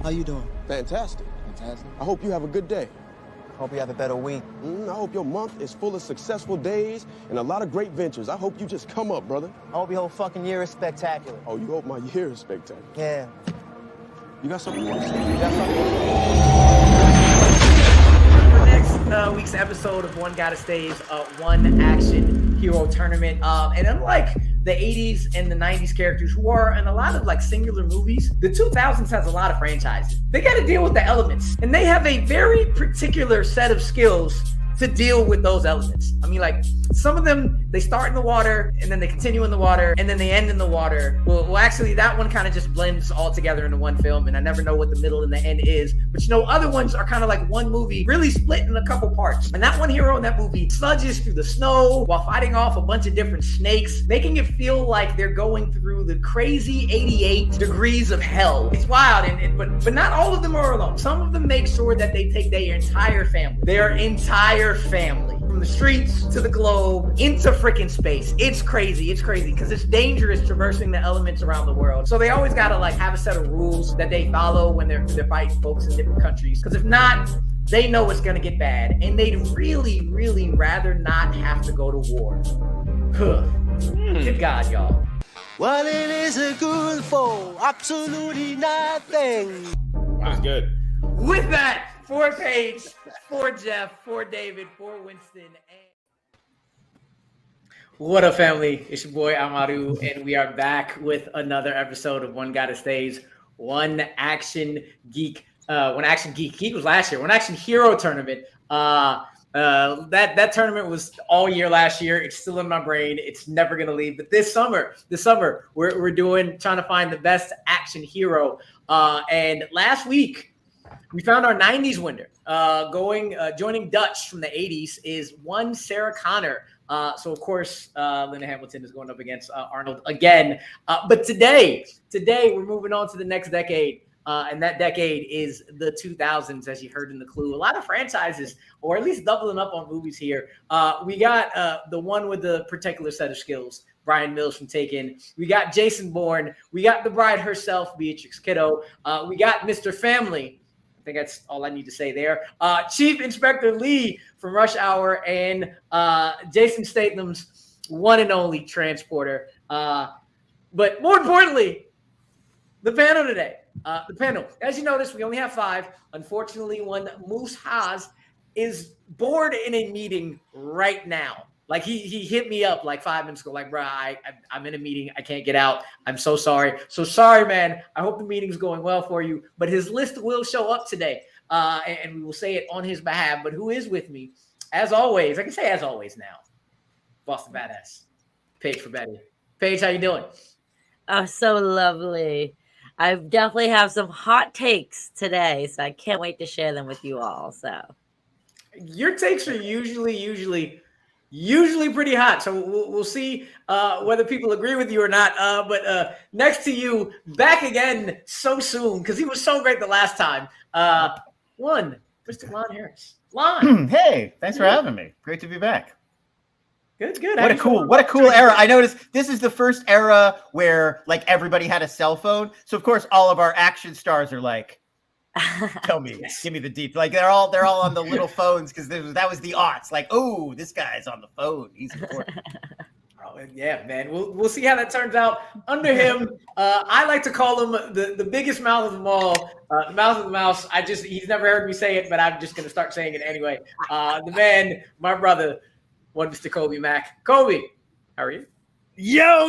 How you doing? Fantastic. Fantastic. I hope you have a good day. Hope you have a better week. I hope your month is full of successful days and a lot of great ventures. I hope you just come up, brother. I hope your whole fucking year is spectacular. Oh, you hope my year is spectacular? Yeah. You got something you want to say? You got something? For next week's episode of One Gotta Stays, One Action Hero Tournament. And unlike the 80s and the 90s characters who are in a lot of like singular movies, the 2000s has a lot of franchises. They got to deal with the elements, and they have a very particular set of skills to deal with those elements. I mean, like, some of them, they start in the water, and then they continue in the water, and then they end in the water. Well, actually, that one kind of just blends all together into one film, and I never know what the middle and the end is. But, other ones are kind of like one movie, really split in a couple parts. And that one hero in that movie sludges through the snow while fighting off a bunch of different snakes, making it feel like they're going through the crazy 88 degrees of hell. It's wild, but not all of them are alone. Some of them make sure that they take their entire family, from the streets to the globe into freaking space. It's crazy because it's dangerous traversing the elements around the world. So they always gotta like have a set of rules that they follow when they're fighting folks in different countries. Because if not, they know it's gonna get bad, and they'd really, really rather not have to go to war. Good God, y'all. What it is a good for? Absolutely nothing. That's good. With that, for Paige, for Jeff, for David, for Winston, and what up, family? It's your boy Amarú, and we are back with another episode of One Gotta Stays, One Action Geek. One Action Geek was last year. One Action Hero Tournament. That tournament was all year last year. It's still in my brain. It's never gonna leave. But this summer, we're trying to find the best action hero. And last week, we found our 90s winner. Joining Dutch from the 80s is one Sarah Connor. So of course, Linda Hamilton is going up against Arnold again. But today we're moving on to the next decade. And that decade is the 2000s, as you heard in the clue. A lot of franchises, or at least doubling up on movies here. We got the one with the particular set of skills, Brian Mills from Taken. We got Jason Bourne. We got the bride herself, Beatrix Kiddo. We got Mr. Family. I think that's all I need to say there. Chief Inspector Lee from Rush Hour, and Jason Statham's one and only Transporter. But more importantly, the panel today. The panel. As you notice, we only have 5. Unfortunately, one Moose Haas is bored in a meeting right now. Like he hit me up like 5 minutes ago, like, bro, I'm in a meeting. I can't get out. I'm so sorry. So sorry, man. I hope the meeting's going well for you. But his list will show up today. And we will say it on his behalf. But who is with me? As always, I can say as always now. Boston Badass. Paige Frabetti. Paige, how you doing? Oh, so lovely. I definitely have some hot takes today, so I can't wait to share them with you all. So your takes are usually pretty hot. So we'll see whether people agree with you or not. But next to you, back again so soon, because he was so great the last time. Mr. Lon Harris. Lon. Hey, thanks for having me. Great to be back. Good. What a cool era. I noticed this is the first era where like everybody had a cell phone. So of course all of our action stars are like, tell me, give me the deep. Like they're all on the little phones because that was the aughts. Like, oh, this guy's on the phone. He's important. Oh yeah, man. We'll see how that turns out under him. I like to call him the biggest mouth of them all. The mouth of the mouse. He's never heard me say it, but I'm just gonna start saying it anyway. The man, my brother. One Mr. Kolby Mac. Kolby, how are you? Yo,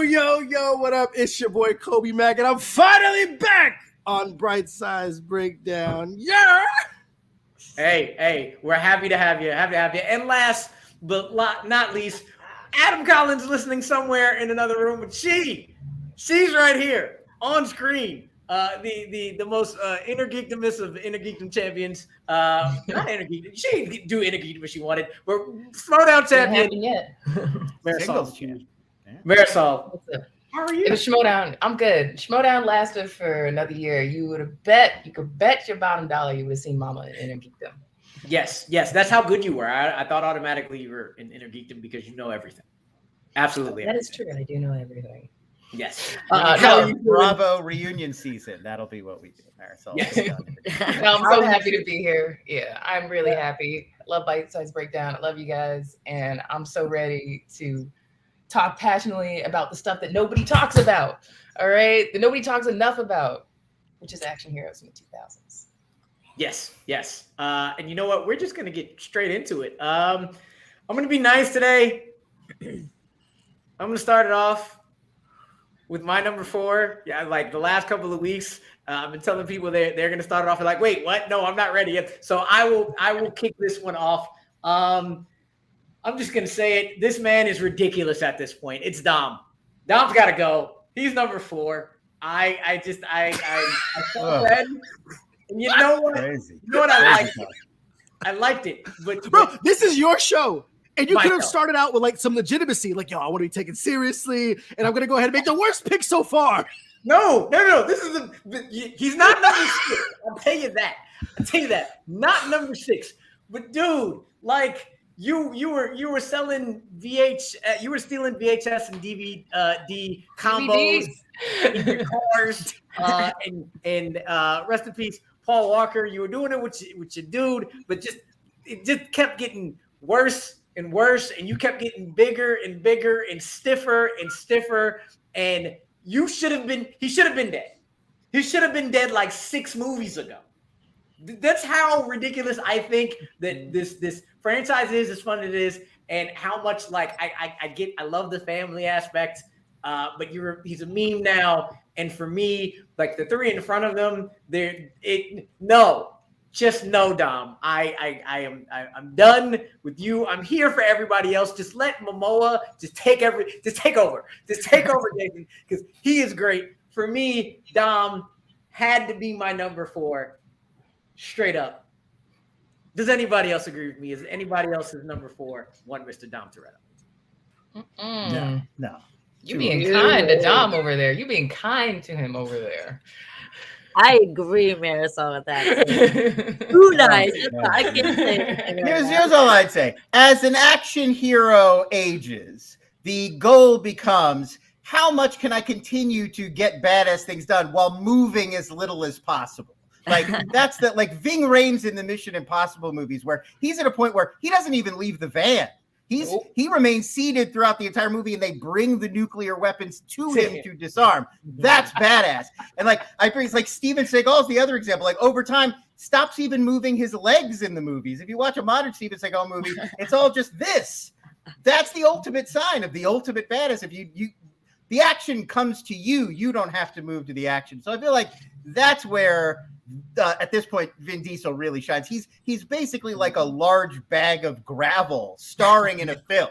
what up? It's your boy Kolby Mac, and I'm finally back on Bright Size Breakdown. Yeah! Hey, we're happy to have you. And last but not least, Adam Collins listening somewhere in another room, but she's right here on screen. The most inner geekdomest of inner geekdom champions. Not inner geekdom. She didn't do inner geekdom if she wanted. But Schmoedown champion. Yet. Marisol. How are you? It was Schmoedown. I'm good. Schmoedown lasted for another year. You could bet your bottom dollar you would have seen Mama in inner geekdom. Yes. That's how good you were. I thought automatically you were in inner geekdom because you know everything. Absolutely. That is true. I do know everything. Yes. Bravo reunion season. That'll be what we do, Marisol. Yes. No, I'm so happy to be here. Yeah, I'm really happy. I love Bitesize Breakdown. I love you guys. And I'm so ready to talk passionately about the stuff that nobody talks about. All right. That nobody talks enough about, which is action heroes in the 2000s. Yes. And you know what? We're just going to get straight into it. I'm going to be nice today. I'm going to start it off with my number 4. Yeah, like the last couple of weeks, I've been telling people they're going to start it off and like, wait, what? No, I'm not ready yet. So I will kick this one off. I'm just going to say it. This man is ridiculous at this point. It's Dom. Dom's got to go. He's number 4. I felt bad. And you know what? Crazy. You know what? I liked it. But Bro, this is your show. And you could have show. started out with like some legitimacy, like, yo, I want to be taken seriously, and I'm going to go ahead and make the worst pick so far. No. This is he's not number 6. I'll tell you that. Not number 6. But dude, like you were selling you were stealing VHS and DVD combos in your cars. And rest in peace, Paul Walker. You were doing it with your dude, but it just kept getting worse and worse, and you kept getting bigger and bigger and stiffer, and he should have been dead. He should have been dead like 6 movies ago. That's how ridiculous I think that this franchise is, as fun as it is, and how much like I love the family aspect, but he's a meme now, and for me, like the 3 in front of them, just no, Dom. I'm done with you. I'm here for everybody else. Just let Momoa take over, Jason, because he is great. For me, Dom had to be my number 4, straight up. Does anybody else agree with me? Is anybody else's number 4 one Mr. Dom Toretto? No. You being kind to Dom over there. You being kind to him over there. I agree, Marisol, with that. Too nice. I can't say anything. Here's all I'd say. As an action hero ages, the goal becomes, how much can I continue to get badass things done while moving as little as possible? Like that's like Ving Rhames in the Mission Impossible movies, where he's at a point where he doesn't even leave the van. He remains seated throughout the entire movie, and they bring the nuclear weapons to him to disarm. That's badass. And like I agree, it's like Steven Seagal's the other example. Like over time, stops even moving his legs in the movies. If you watch a modern Steven Seagal movie, it's all just this. That's the ultimate sign of the ultimate badass. If you the action comes to you, you don't have to move to the action. So I feel like that's where at this point Vin Diesel really shines. He's basically like a large bag of gravel starring in a film.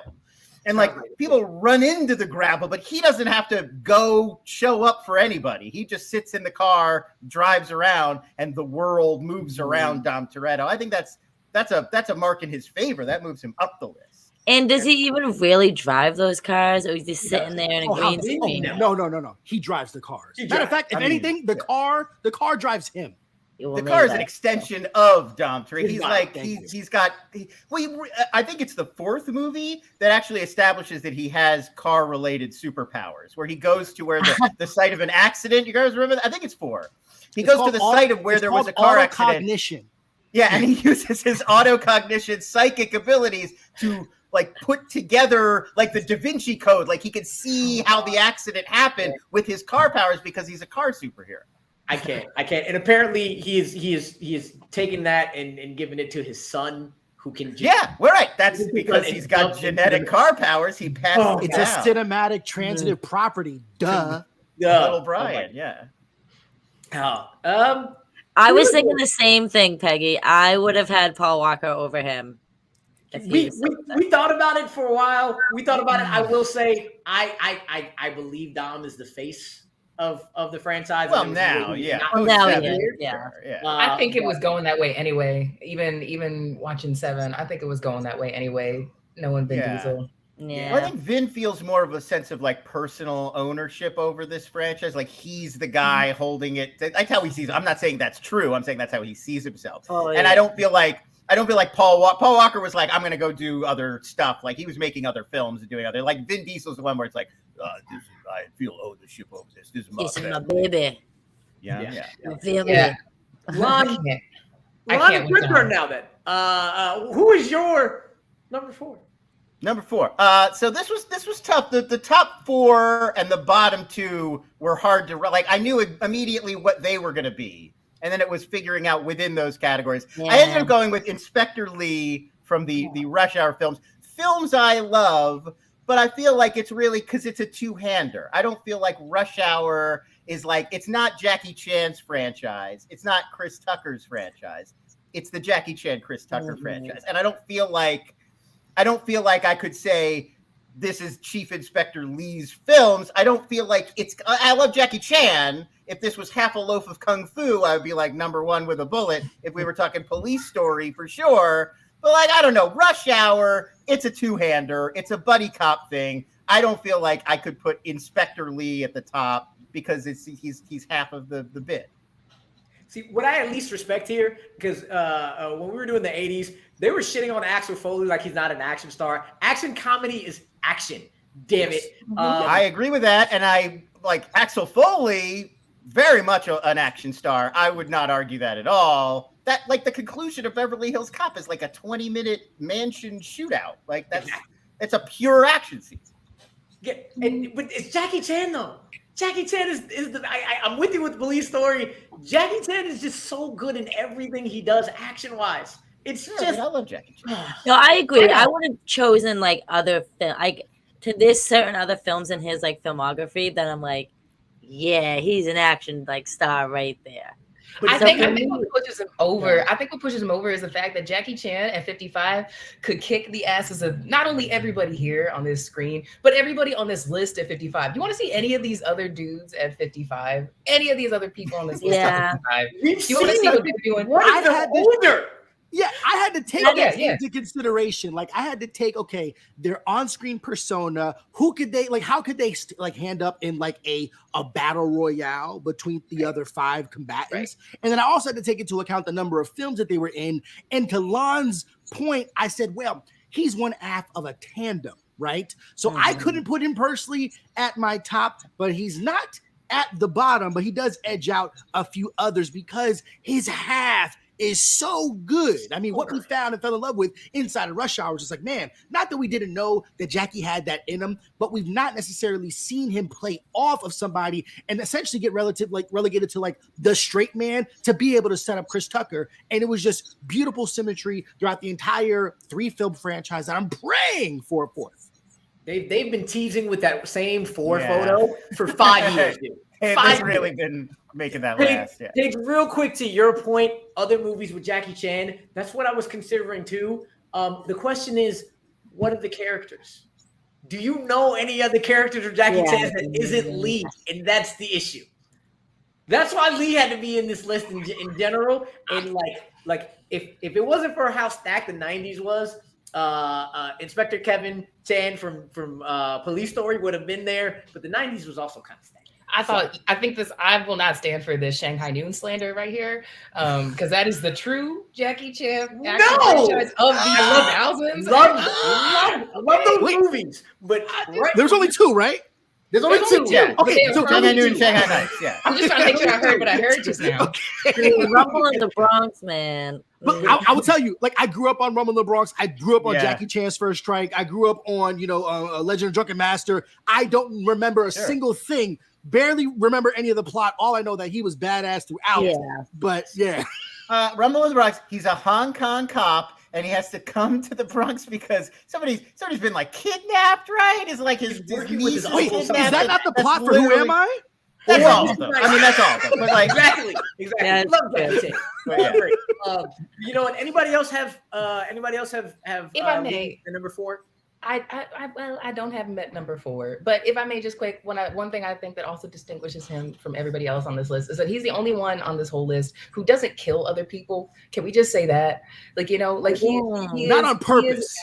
And like people run into the gravel, but he doesn't have to go show up for anybody. He just sits in the car, drives around, and the world moves around Dom Toretto. I think that's a mark in his favor. That moves him up the list. And does he even really drive those cars, or is he sitting there in a green screen? No. He drives the cars. Matter of fact, if anything, the car drives him. The car is an extension of Dom Toretto. He's like he's got. I think it's the 4th movie that actually establishes that he has car-related superpowers, where he goes to where the site of an accident. You guys remember that? I think it's 4. He goes to the site of where there was a car accident. Yeah, and he uses his autocognition psychic abilities to like put together like the Da Vinci Code. Like he can see how the accident happened with his car powers because he's a car superhero. I can't. And apparently he is taking that and giving it to his son, who can just, yeah, we're right. That's because he's got genetic car powers. He passed it's a cinematic transitive property. Duh. Little Brian, I was thinking the same thing, Peggy. I would have had Paul Walker over him. We thought about it for a while. I will say I believe Dom is the face of the franchise. Well, now, yeah. I think it was going that way anyway. Even watching 7, I think it was going that way anyway. Knowing Vin Diesel. Yeah. Well, I think Vin feels more of a sense of like personal ownership over this franchise. Like he's the guy holding it. That's how he sees it. I'm not saying that's true. I'm saying that's how he sees himself. And I don't feel like Paul Walker was like, I'm going to go do other stuff. Like he was making other films and doing other, like Vin Diesel's the one where it's like, I feel ownership over this. This is my This is my family. baby. Yeah. You feel me? Yeah. Lon, I Lon, can't it's wait your to turn now then. Who is your number 4? Number 4. So this was tough. The top 4 and the bottom 2 were hard to like. I knew immediately what they were going to be, and then it was figuring out within those categories. Yeah. I ended up going with Inspector Lee from the Rush Hour films. Films I love, but I feel like it's really because it's a two-hander. I don't feel like Rush Hour is like, it's not Jackie Chan's franchise. It's not Chris Tucker's franchise. It's the Jackie Chan Chris Tucker franchise. And I don't feel like I could say this is Chief Inspector Lee's films. I don't feel like I love Jackie Chan. If this was Half a Loaf of Kung Fu, I would be like number 1 with a bullet. If we were talking Police Story, for sure. But like, I don't know, Rush Hour, it's a two-hander. It's a buddy cop thing. I don't feel like I could put Inspector Lee at the top because he's half of the bit. See, what I at least respect here, because when we were doing the 80s, they were shitting on Axel Foley like he's not an action star. Action comedy is action. Damn it. I agree with that. And I like Axel Foley, very much an action star. I would not argue that at all. That like the conclusion of Beverly Hills Cop is like a 20-minute mansion shootout. Like it's a pure action scene. Yeah, but it's Jackie Chan though. Jackie Chan is I'm with you with Police Story. Jackie Chan is just so good in everything he does action wise. It's just I love Jackie Chan. No, I agree. I would have chosen like other film, like there's certain other films in his like filmography that I'm like, yeah, he's an action like star right there. I think what pushes him over. Yeah. I think what pushes him over is the fact that Jackie Chan at 55 could kick the asses of not only everybody here on this screen, but everybody on this list at 55. You want to see any of these other dudes at 55? Any of these other people on this list at 55? You want to see what they're doing? What is older? Yeah, I had to take that into consideration. Like, I had to take, okay, their on-screen persona. Who could they, like, how could they, like, hand up in, like, a battle royale between the other 5 combatants? Right. And then I also had to take into account the number of films that they were in. And to Lon's point, I said, well, he's one half of a tandem, right? So I couldn't put him personally at my top, but he's not at the bottom, but he does edge out a few others because his half is so good. I mean, what we found and fell in love with inside of Rush Hour was just like, man, not that we didn't know that Jackie had that in him, but we've not necessarily seen him play off of somebody and essentially get relegated to like the straight man to be able to set up Chris Tucker. And it was just beautiful symmetry throughout the entire 3-film franchise that I'm praying for a 4th. They've been teasing with that same 4 photo for 5 years, dude. It's really been making that last. Yeah. Take real quick to your point, other movies with Jackie Chan. That's what I was considering too. The question is, what are the characters? Do you know any other characters of Jackie Chan that isn't Lee? And that's the issue. That's why Lee had to be in this list in general. And like if it wasn't for how stacked the 90s was, Inspector Kevin Chan from Police Story would have been there, but the 90s was also kind of stacked. I will not stand for this Shanghai Noon slander right here, because that is the true Jackie Chan action franchise of the 2000s. I love those movies, but there's only 2, right? There's only two. Yeah. Okay, so Shanghai Noon and Shanghai Nights. Yeah. I'm just trying to make sure I heard what I heard just now. Rumble in the Bronx, man. But I will tell you, like, I grew up on Rumble in the Bronx. I grew up on Jackie Chan's First Strike. I grew up on, Legend of Drunken Master. I don't remember a single thing. Barely remember any of the plot. All I know that he was badass throughout. Yeah. But Rumble in the Bronx. He's a Hong Kong cop, and he has to come to the Bronx because somebody's been like kidnapped. Right? Is like his niece. Wait, is that not the plot for Who Am I? That's all of them. I mean, that's all of them. But like exactly. Yeah, love that. You know, and anybody else have? If I may, the number 4. I don't have him at number 4, but if I may just quick, one thing I think that also distinguishes him from everybody else on this list is that he's the only one on this whole list who doesn't kill other people. Can we just say that? Like, he's not on purpose.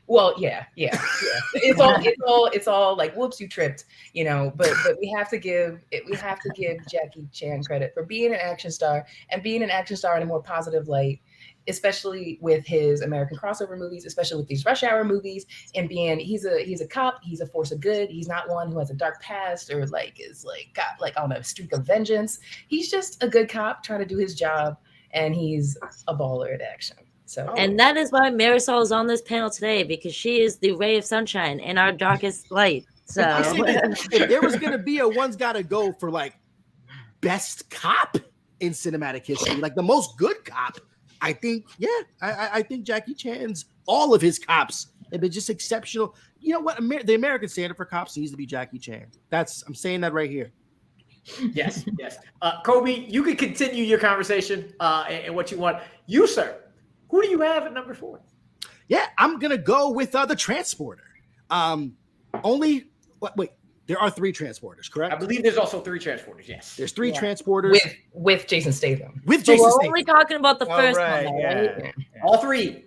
Well, yeah. It's all like, whoops, you tripped, you know. But we have to give Jackie Chan credit for being an action star and being an action star in a more positive light, especially with his American crossover movies, especially with these Rush Hour movies, and he's a cop, he's a force of good. He's not one who has a dark past or like is like got like on a streak of vengeance. He's just a good cop trying to do his job, and he's a baller at action. So, and that is why Marisol is on this panel today, because she is the ray of sunshine in our darkest light. So if there was going to be a one's got to go for like best cop in cinematic history, like the most good cop, I think, I think Jackie Chan's, all of his cops have been just exceptional. You know what? The American standard for cops needs to be Jackie Chan. I'm saying that right here. Yes. Kolby, you can continue your conversation and what you want. You, sir. Who do you have at number 4? Yeah, I'm going to go with the Transporter. There are 3 Transporters, correct? I believe there's also 3 Transporters, yes. There's 3 Transporters. With Jason Statham. With Jason Statham. We're only talking about the first one, though, right? Yeah. All three.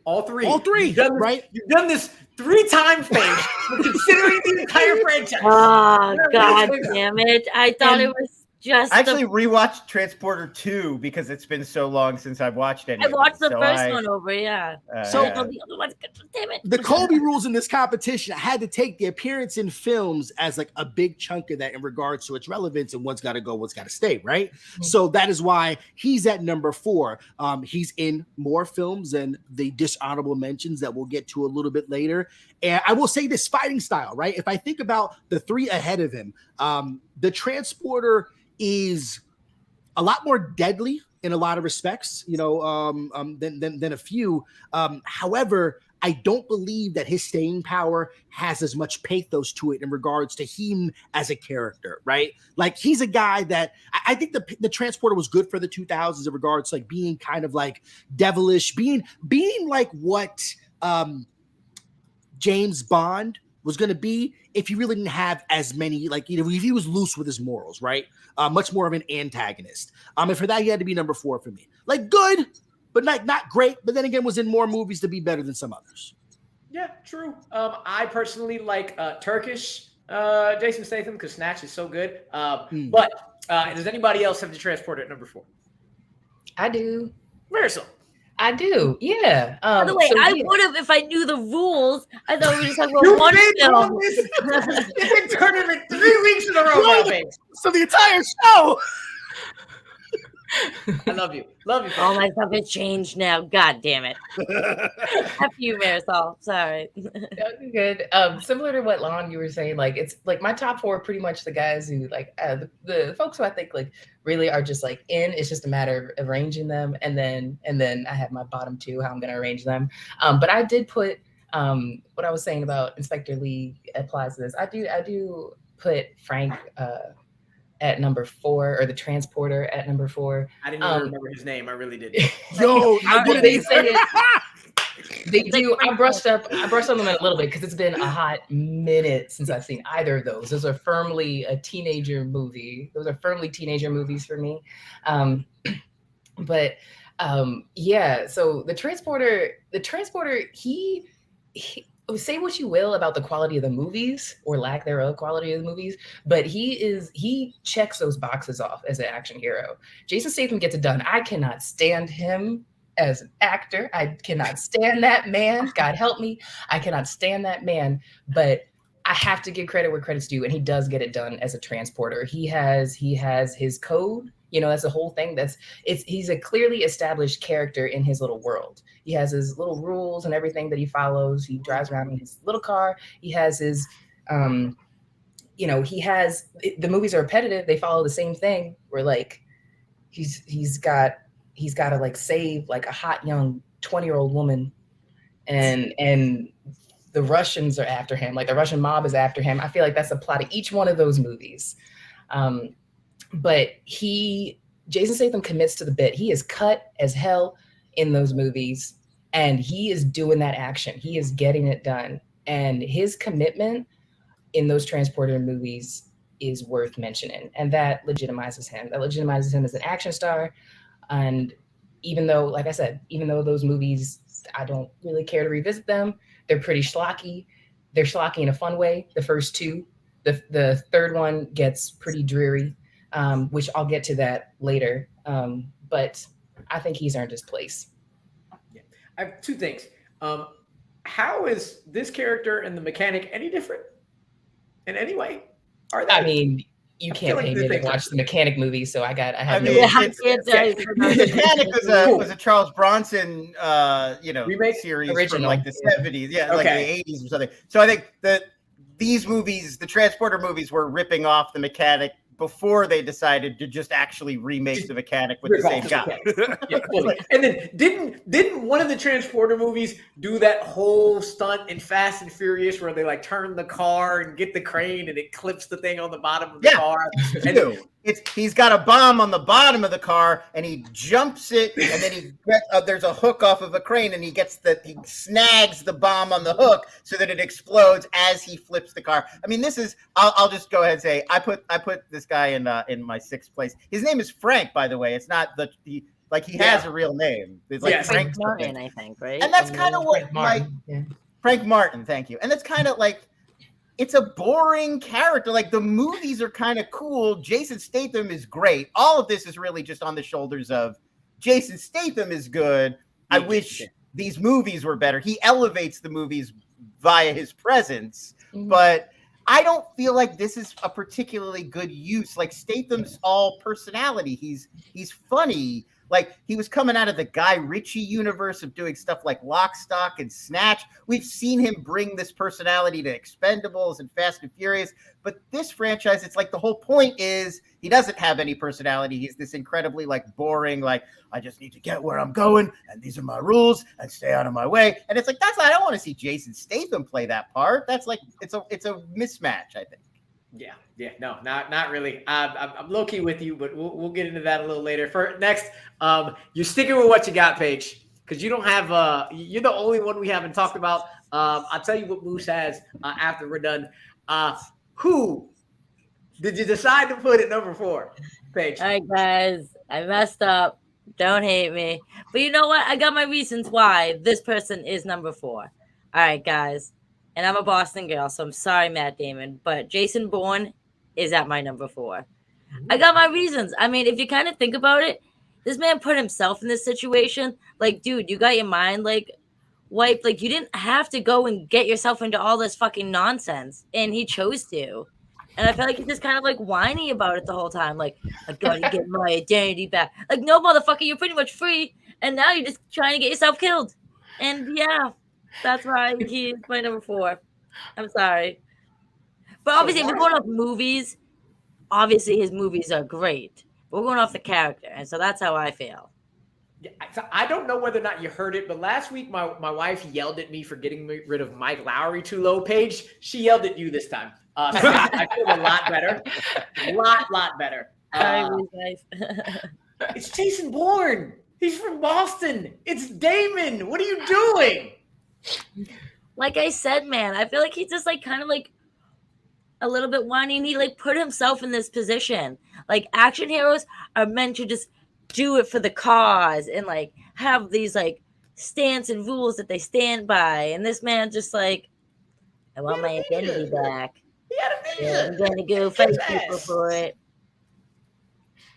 Right? You've done this 3 times, Paige, considering the entire franchise. Oh, God damn it. I thought it was just... I actually rewatched Transporter 2 because it's been so long since I've watched it. I watched the first one over, yeah. So the other one's, damn it. The Kolby rules in this competition, I had to take the appearance in films as like a big chunk of that in regards to its relevance, and one's got to go, one's got to stay, right? Mm-hmm. So that is why he's at number 4. He's in more films than the dishonorable mentions that we'll get to a little bit later. And I will say this, fighting style, right? If I think about the 3 ahead of him, the Transporter is a lot more deadly in a lot of respects, you know, than a few. However, I don't believe that his staying power has as much pathos to it in regards to him as a character, right? Like, he's a guy that I think the Transporter was good for the 2000s in regards to like being kind of like devilish, being like what James Bond was going to be if he really didn't have as many, like, you know, if he was loose with his morals, right? Much more of an antagonist. And for that, he had to be number 4 for me. Like, good, but not great. But then again, was in more movies to be better than some others. Yeah, true. I personally like Turkish Jason Statham because Snatch is so good. But does anybody else have the Transporter at number 4? I do. Marisol. I do, yeah. By the way, I would have if I knew the rules. I thought we were just talking about one film. You've been tournament 3 weeks in a row now, babe. So the entire show. I love you. Love you. All my stuff has changed now. God damn it. F you, Marisol. Sorry. Good. Similar to what Lon you were saying, like it's like my top 4 are pretty much the guys who like the folks who I think like really are just like in. It's just a matter of arranging them, and then I have my bottom 2 how I'm going to arrange them. But I did put what I was saying about Inspector Lee applies to this. I do put Frank at number 4, or the Transporter at number 4. I didn't even remember his name. I really did. Yo, I didn't they say it. They do. I brushed up on them a little bit because it's been a hot minute since I've seen either of those. Those are firmly a teenager movie. Those are firmly teenager movies for me. Yeah. So the Transporter, he say what you will about the quality of the movies or lack thereof quality of the movies, but he checks those boxes off as an action hero. Jason Statham gets it done. I cannot stand him as an actor. I cannot stand that man. God help me. I cannot stand that man, but I have to give credit where credit's due, and he does get it done as a Transporter. He has his code. You know, that's the whole thing. He's a clearly established character in his little world. He has his little rules and everything that he follows. He drives around in his little car. He has his, the movies are repetitive. They follow the same thing where like, he's got to like save like a hot young 20-year-old woman, and the Russians are after him. Like the Russian mob is after him. I feel like that's the plot of each one of those movies. But Jason Statham commits to the bit. He is cut as hell in those movies, and he is doing that action. He is getting it done. And his commitment in those Transporter movies is worth mentioning. And that legitimizes him. That legitimizes him as an action star. And even though, like I said, even though those movies, I don't really care to revisit them, They're pretty schlocky. They're schlocky in a fun way. The first two, the third one gets pretty dreary, which I'll get to that later. But I think he's earned his place. Yeah. I have two things. How is this character and the mechanic any different in any way? Are they? I mean, you can't pay me to watch the mechanic movie, so I have no. Mechanic was a Charles Bronson, remake series original from like the 70s, like the 80s or something. So I think that these movies, the Transporter movies, were ripping off the Mechanic before they decided to just actually remake the Mechanic with the same guy. And then didn't one of the Transporter movies do that whole stunt in Fast and Furious where they like turn the car and get the crane and it clips the thing on the bottom of the car? And he's got a bomb on the bottom of the car and he jumps it and then there's a hook off of a crane and he snags the bomb on the hook so that it explodes as he flips the car. I mean, this is I'll just go ahead and say I put this guy in my 6th place. His name is Frank, by the way. It's not he has a real name. It's like Frank Martin, I think, right? And that's kind of what Frank Martin, thank you. And that's kind of like it's a boring character. Like the movies are kind of cool. Jason Statham is great. All of this is really just on the shoulders of Jason Statham is good. I wish these movies were better. He elevates the movies via his presence, but I don't feel like this is a particularly good use. Like Statham's all personality. He's funny. Like he was coming out of the Guy Ritchie universe of doing stuff like Lock, Stock, and Snatch. We've seen him bring this personality to Expendables and Fast and Furious. But this franchise, it's like the whole point is he doesn't have any personality. He's this incredibly like boring, like I just need to get where I'm going, and these are my rules, and stay out of my way. And it's like I don't want to see Jason Statham play that part. That's like it's a mismatch, I think. Yeah, no, not really. I'm low key with you, but we'll get into that a little later. For next, you're sticking with what you got, Paige, because you don't have. You're the only one we haven't talked about. I'll tell you what Moose has after we're done. Who did you decide to put at number 4, Paige? All right, guys, I messed up. Don't hate me, but you know what? I got my reasons why this person is number 4. All right, guys. And I'm a Boston girl, so I'm sorry, Matt Damon, but Jason Bourne is at my number 4. I got my reasons. I mean, if you kind of think about it, this man put himself in this situation. Like, dude, you got your mind, like, wiped. Like, you didn't have to go and get yourself into all this fucking nonsense, and he chose to. And I feel like he's just kind of, like, whiny about it the whole time. Like, I gotta get my identity back. Like, no, motherfucker, you're pretty much free, and now you're just trying to get yourself killed. And, yeah. That's why he's my number 4. I'm sorry. But obviously, if we're going off movies, obviously his movies are great. But we're going off the character. And so that's how I feel. Yeah, I don't know whether or not you heard it, but last week my wife yelled at me for getting rid of Mike Lowry too low. Paige, she yelled at you this time. So I feel a lot better. A lot better. It's Jason Bourne. He's from Boston. It's Damon. What are you doing? Like I said, man, I feel like he's just like kind of like a little bit whiny, and he like put himself in this position. Like action heroes are meant to just do it for the cause and like have these like stance and rules that they stand by. And this man just like, I want my identity back. He had a vision. I'm gonna go fight people for it.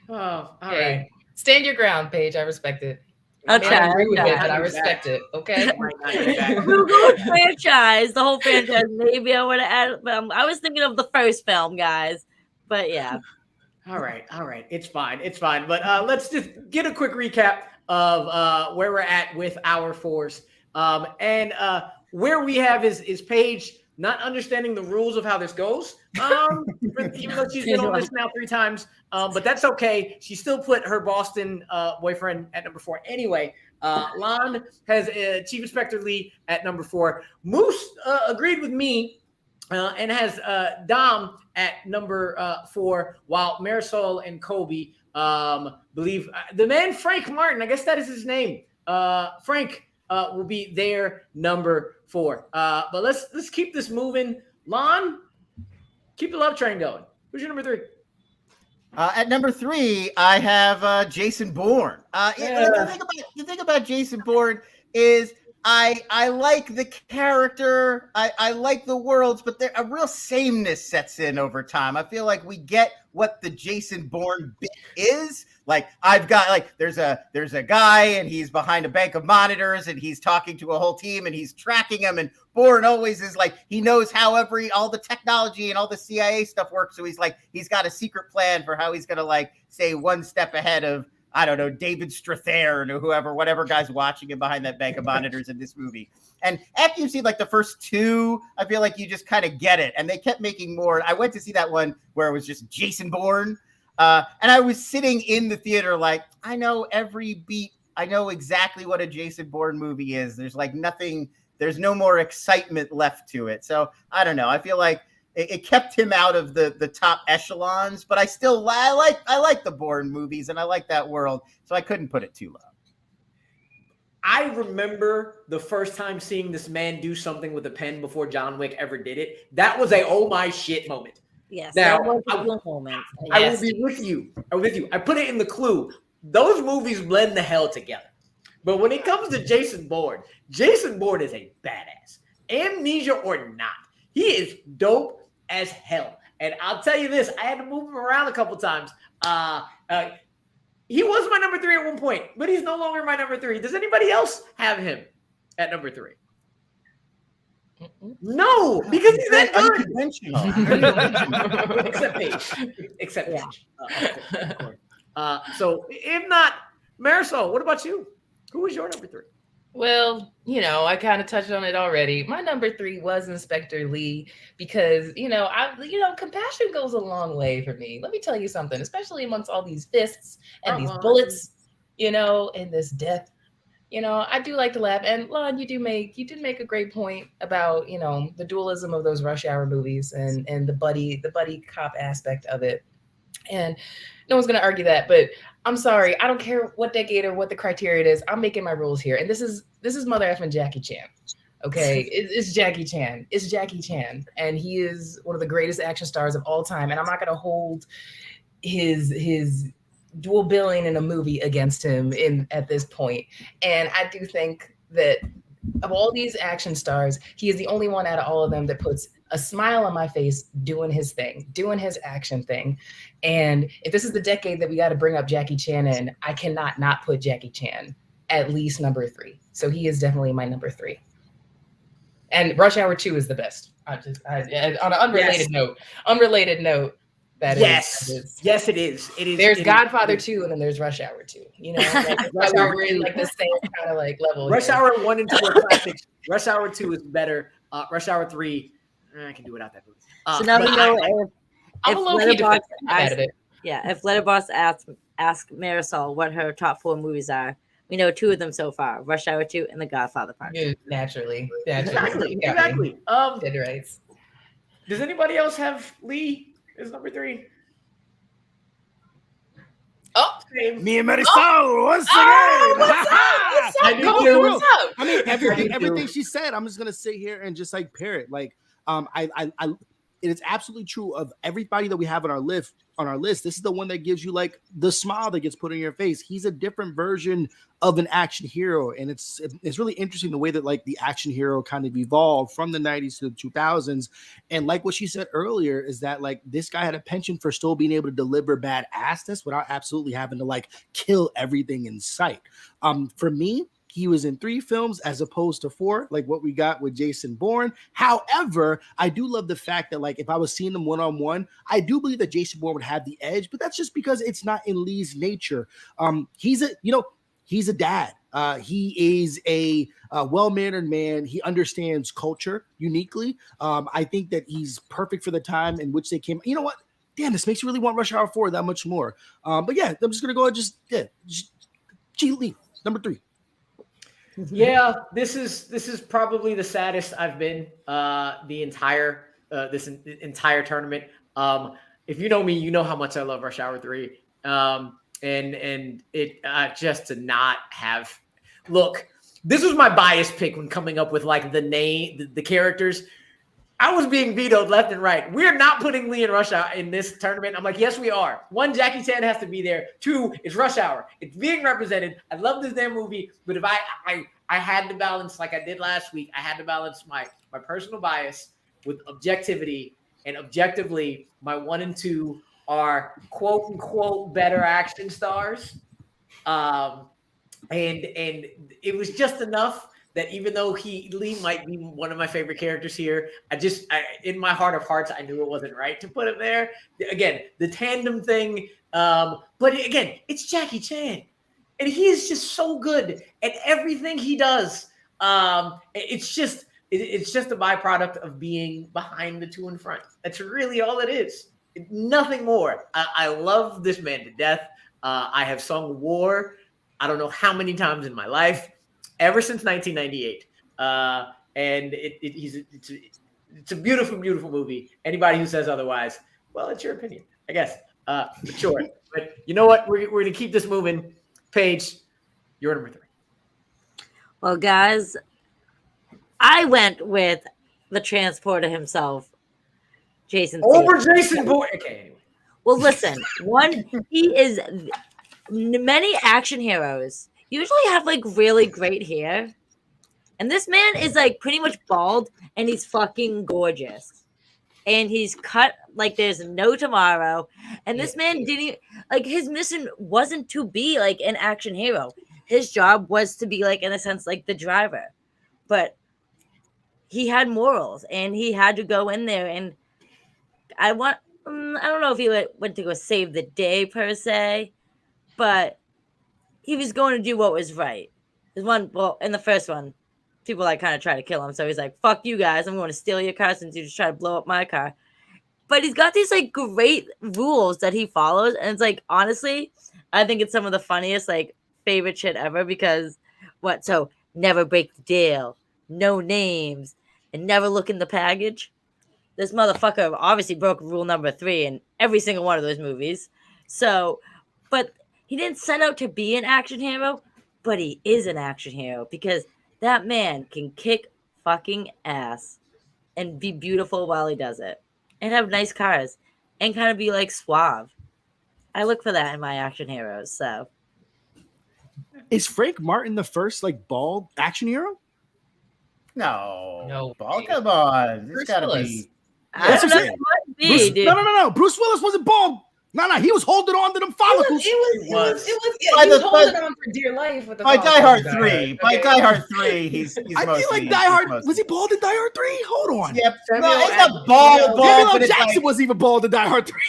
Oh, all right. Stand your ground, Paige. I respect it. Okay, I agree with it, but I respect it. Okay. Franchise, the whole franchise. Maybe I would have added. I was thinking of the first film, guys. But yeah. All right. It's fine. But let's just get a quick recap of where we're at with our 4s. And where we have is Paige not understanding the rules of how this goes. Even though she's been on this now 3 times. But that's okay. She still put her Boston boyfriend at number 4. Anyway, Lon has Chief Inspector Lee at number 4. Moose agreed with me and has Dom at number 4, while Marisol and Kolby believe the man Frank Martin, I guess that is his name. Frank will be their number 4. But let's keep this moving. Lon, keep the love train going. Who's your number 3? At number 3, I have Jason Bourne. The thing about Jason Bourne is I like the character. I like the worlds, but a real sameness sets in over time. I feel like we get what the Jason Bourne bit is. Like I've got like there's a guy and he's behind a bank of monitors and he's talking to a whole team and he's tracking them. And Bourne always is like he knows how all the technology and all the CIA stuff works. So he's got a secret plan for how he's gonna like say one step ahead of, I don't know, David Strathairn or whatever guy's watching him behind that bank of monitors in this movie. And after you've seen like the first two, I feel like you just kind of get it. And they kept making more. I went to see that one where it was just Jason Bourne. And I was sitting in the theater like, I know every beat. I know exactly what a Jason Bourne movie is. There's like nothing, there's no more excitement left to it. So I don't know. I feel like it kept him out of the top echelons, but I like the Bourne movies and I like that world, so I couldn't put it too low. I remember the first time seeing this man do something with a pen before John Wick ever did it. That was a oh my shit moment. Yes, now, that was a good moment. I will be with you. I put it in the clue. Those movies blend the hell together. But when it comes to Jason Bourne is a badass. Amnesia or not, he is dope as hell. And I'll tell you this, I had to move him around a couple times. He was my number 3 at one point, but he's no longer my number 3. Does anybody else have him at number 3? No, because he's that good. Unconventional. Except Paige. Of course. So if not, Marisol, what about you? Who was your number 3? Well, I kind of touched on it already. My number 3 was Inspector Lee because, compassion goes a long way for me. Let me tell you something, especially amongst all these fists and these bullets, and this death. I do like to laugh. And Lon, you did make a great point about, the dualism of those Rush Hour movies and the buddy cop aspect of it. And no one's going to argue that, but I'm sorry. I don't care what decade or what the criteria is. I'm making my rules here. And this is mother effing Jackie Chan. Okay. It's Jackie Chan. It's Jackie Chan. And he is one of the greatest action stars of all time. And I'm not going to hold his dual billing in a movie against him at this point. And I do think that of all these action stars, he is the only one out of all of them that puts a smile on my face doing his thing, doing his action thing. And if this is the decade that we got to bring up Jackie Chan in, I cannot not put Jackie Chan at least number 3. So he is definitely my number 3. And Rush Hour 2 is the best. On an unrelated note, yes, it is. There's Godfather 2 and then there's Rush Hour 2. We're in like the same kind of like level. Rush Hour 1 and 2 are classics. Rush Hour 2 is better. Rush Hour 3, I can do without that movie. So now we know I'm a low-key defensive at it. Yeah, if Letterboxd ask Marisol what her top 4 movies are, we know 2 of them so far: Rush Hour 2 and The Godfather Part 2. Naturally. Exactly. Dead right. Does anybody else have Lee as number 3? Oh, me and Marisol once again. What's up? I mean, everything she said, I'm just gonna sit here and just like parrot. Like, it is absolutely true of everybody that we have on our list. This is the one that gives you like the smile that gets put on your face. He's a different version of an action hero, and it's really interesting the way that like the action hero kind of evolved from the 90s to the 2000s. And like what she said earlier is that like this guy had a penchant for still being able to deliver badassness without absolutely having to like kill everything in sight. For me, he was in 3 films as opposed to 4, like what we got with Jason Bourne. However, I do love the fact that, like, if I was seeing them one-on-one, I do believe that Jason Bourne would have the edge, but that's just because it's not in Lee's nature. He's a dad. He is a well-mannered man. He understands culture uniquely. I think that he's perfect for the time in which they came. You know what? Damn, this makes you really want Rush Hour 4 that much more. But yeah, I'm just going to go and G. Lee, number 3. Yeah, this is probably the saddest I've been the entire entire tournament. If you know me, you know how much I love Rush Hour 3. And it just to not have look, this was my bias pick when coming up with like the name, the characters. I was being vetoed left and right. We're not putting Lee and Rush Hour in this tournament. I'm like, yes, we are. 1, Jackie Chan has to be there. 2, it's Rush Hour. It's being represented. I love this damn movie, but if I had to balance, like I did last week, I had to balance my personal bias with objectivity, and objectively, my 1 and 2 are quote unquote better action stars. And it was just enough that even though Lee might be one of my favorite characters here, I in my heart of hearts, I knew it wasn't right to put him there. Again, the tandem thing, but again, it's Jackie Chan, and he is just so good at everything he does. It's just a byproduct of being behind the 2 in front. That's really all it is. Nothing more. I love this man to death. I have sung War I don't know how many times in my life, ever since 1998. And it's a beautiful, beautiful movie. Anybody who says otherwise, well, it's your opinion, I guess. Sure. But you know what? We're going to keep this moving. Paige, you're number 3. Well, guys, I went with the transporter himself, Jason. Over Jason Bourne. Okay, anyway. Well, listen, he is many action heroes usually have like really great hair. And this man is like pretty much bald and he's fucking gorgeous. And he's cut like there's no tomorrow. And this man didn't like his mission wasn't to be like an action hero. His job was to be like, in a sense, like the driver. But he had morals and he had to go in there. And I don't know if he went to go save the day per se, but he was going to do what was right. In the first one, people like kind of try to kill him. So he's like, fuck you guys. I'm going to steal your car since you just try to blow up my car. But he's got these like great rules that he follows. And it's like, honestly, I think it's some of the funniest, like favorite shit ever because so never break the deal, no names, and never look in the package. This motherfucker obviously broke rule number 3 in every single one of those movies. So, but he didn't set out to be an action hero, but he is an action hero because that man can kick fucking ass and be beautiful while he does it and have nice cars and kind of be like suave. I look for that in my action heroes. So, is Frank Martin the first like bald action hero? No, bald. Come on, this gotta be. That's what I'm saying. No. Bruce Willis wasn't bald. No, he was holding on to them follicles. He was holding on for dear life with the by Die Hard 3. By Die Hard 3 he's I feel like Die Hard was he bald in Die Hard 3? Hold on. Yep. No, it's not bald. Samuel Jackson was even bald in Die Hard 3.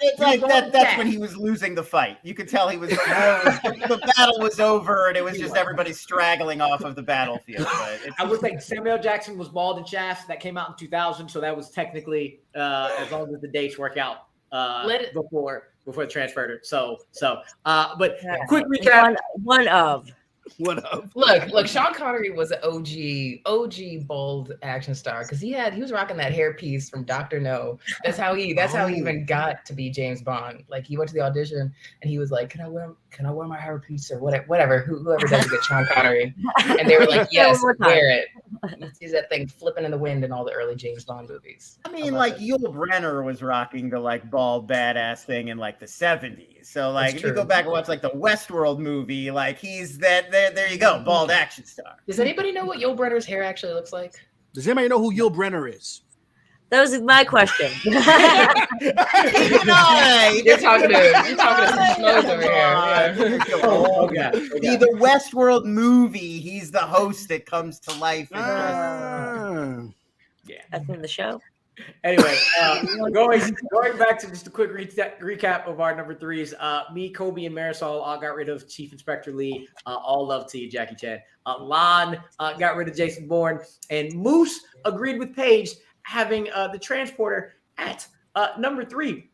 It's like that's when he was losing the fight. You could tell he was the battle was over and it was just everybody straggling off of the battlefield. I would think Samuel Jackson was bald in Shaft. That came out in 2000, so that was technically as long as the dates work out. Before the transfer. But quick recap. One of. Look, Sean Connery was an OG bold action star because he was rocking that hairpiece from Dr. No. That's how he even got to be James Bond. Like he went to the audition and he was like, Can I wear my hairpiece or whatever, whoever does get Sean Connery. And they were like, yes, wear it. You see that thing flipping in the wind in all the early James Bond movies. I mean, like Yul Brynner was rocking the like bald badass thing in like the 70s. So like if you go back and watch like the Westworld movie, like he's that there you go, bald action star. Does anybody know what Yul Brynner's hair actually looks like? Does anybody know who Yul Brynner is? That was my question. You're talking to some schmoes over here. Yeah. The Westworld movie, he's the host that comes to life. That's in the show. Anyway, going back to just a quick recap of our number 3s. Me, Kolby, and Marisol all got rid of Chief Inspector Lee. All love to you, Jackie Chan. Lon got rid of Jason Bourne, and Moose agreed with Paige having the transporter at number 3.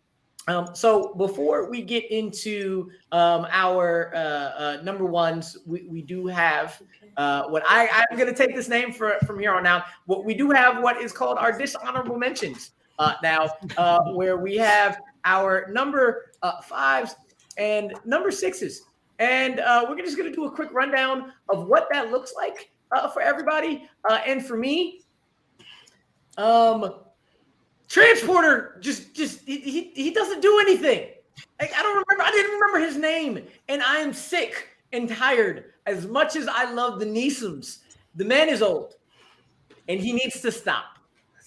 So before we get into our number 1s, we do have what I'm going to take this name from here on out. What we do have what is called our dishonorable mentions now, where we have our number 5s and number 6s. And we're just going to do a quick rundown of what that looks like for everybody. And for me, Transporter just he doesn't do anything. Like I didn't remember his name, and I am sick and tired. As much as I love the Neesums, the man is old, and he needs to stop.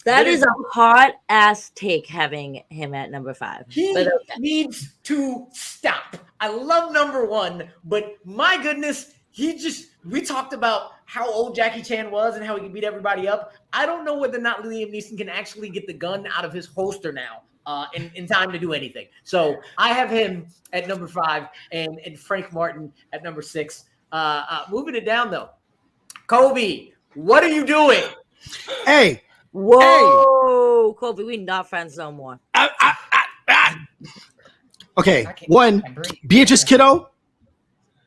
That is a hard ass take having him at number 5. He needs to stop. I love number 1, but my goodness, we talked about how old Jackie Chan was and how he can beat everybody up. I don't know whether or not Liam Neeson can actually get the gun out of his holster now in time to do anything. So I have him at number 5 and Frank Martin at number 6. Moving it down though. Kolby, what are you doing? Hey. Whoa, Kolby, we not friends no more. Okay, one, Beatrix Kiddo.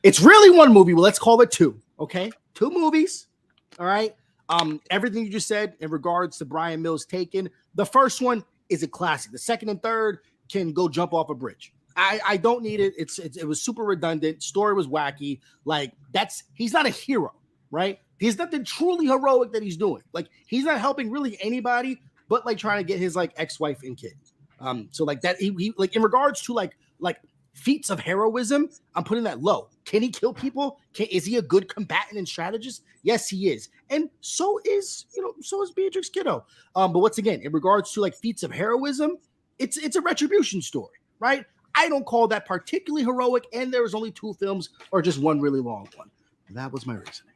It's really one movie, but let's call it 2. Okay, 2 movies. All right. Everything you just said in regards to Brian Mills Taken. The first one is a classic. The second and third can go jump off a bridge. I don't need it. It was super redundant. Story was wacky. Like he's not a hero, right? There's nothing truly heroic that he's doing. Like he's not helping really anybody, but like trying to get his like ex-wife and kid. So like that he like in regards to like feats of heroism, I'm putting that low. Can he kill people? Is he a good combatant and strategist? Yes, he is. And so is Beatrix Kiddo. But once again, in regards to like feats of heroism, it's a retribution story, right? I don't call that particularly heroic, and there was only 2 films or just one really long one. That was my reasoning.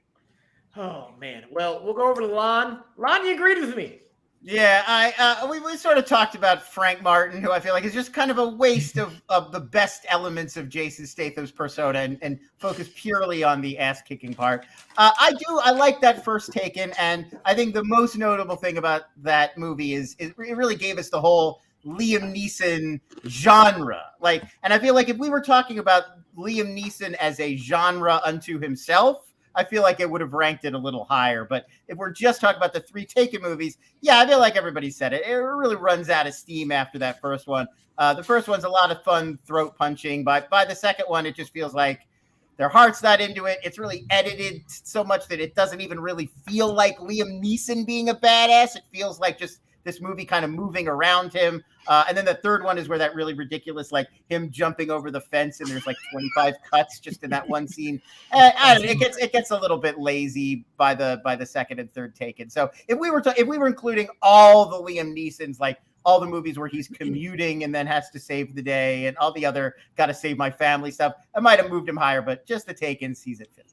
Oh man. Well, we'll go over to Lon. Lon, you agreed with me. Yeah, we sort of talked about Frank Martin, who I feel like is just kind of a waste of the best elements of Jason Statham's persona and focus purely on the ass-kicking part. I like that first Taken, and I think the most notable thing about that movie is it really gave us the whole Liam Neeson genre. And I feel like if we were talking about Liam Neeson as a genre unto himself, I feel like it would have ranked it a little higher. But if we're just talking about the 3 Taken movies, yeah, I feel like everybody said it. It really runs out of steam after that first one. The first one's a lot of fun throat punching. But by the second one, it just feels like their heart's not into it. It's really edited so much that it doesn't even really feel like Liam Neeson being a badass. It feels like just this movie kind of moving around him. And then the third one is where that really ridiculous, like him jumping over the fence and there's like 25 cuts just in that one scene. I don't know, it gets a little bit lazy by the second and third Taken. So if we were including all the Liam Neesons, like all the movies where he's commuting and then has to save the day and all the other got to save my family stuff, I might have moved him higher, but just the Takens, he's at 5th.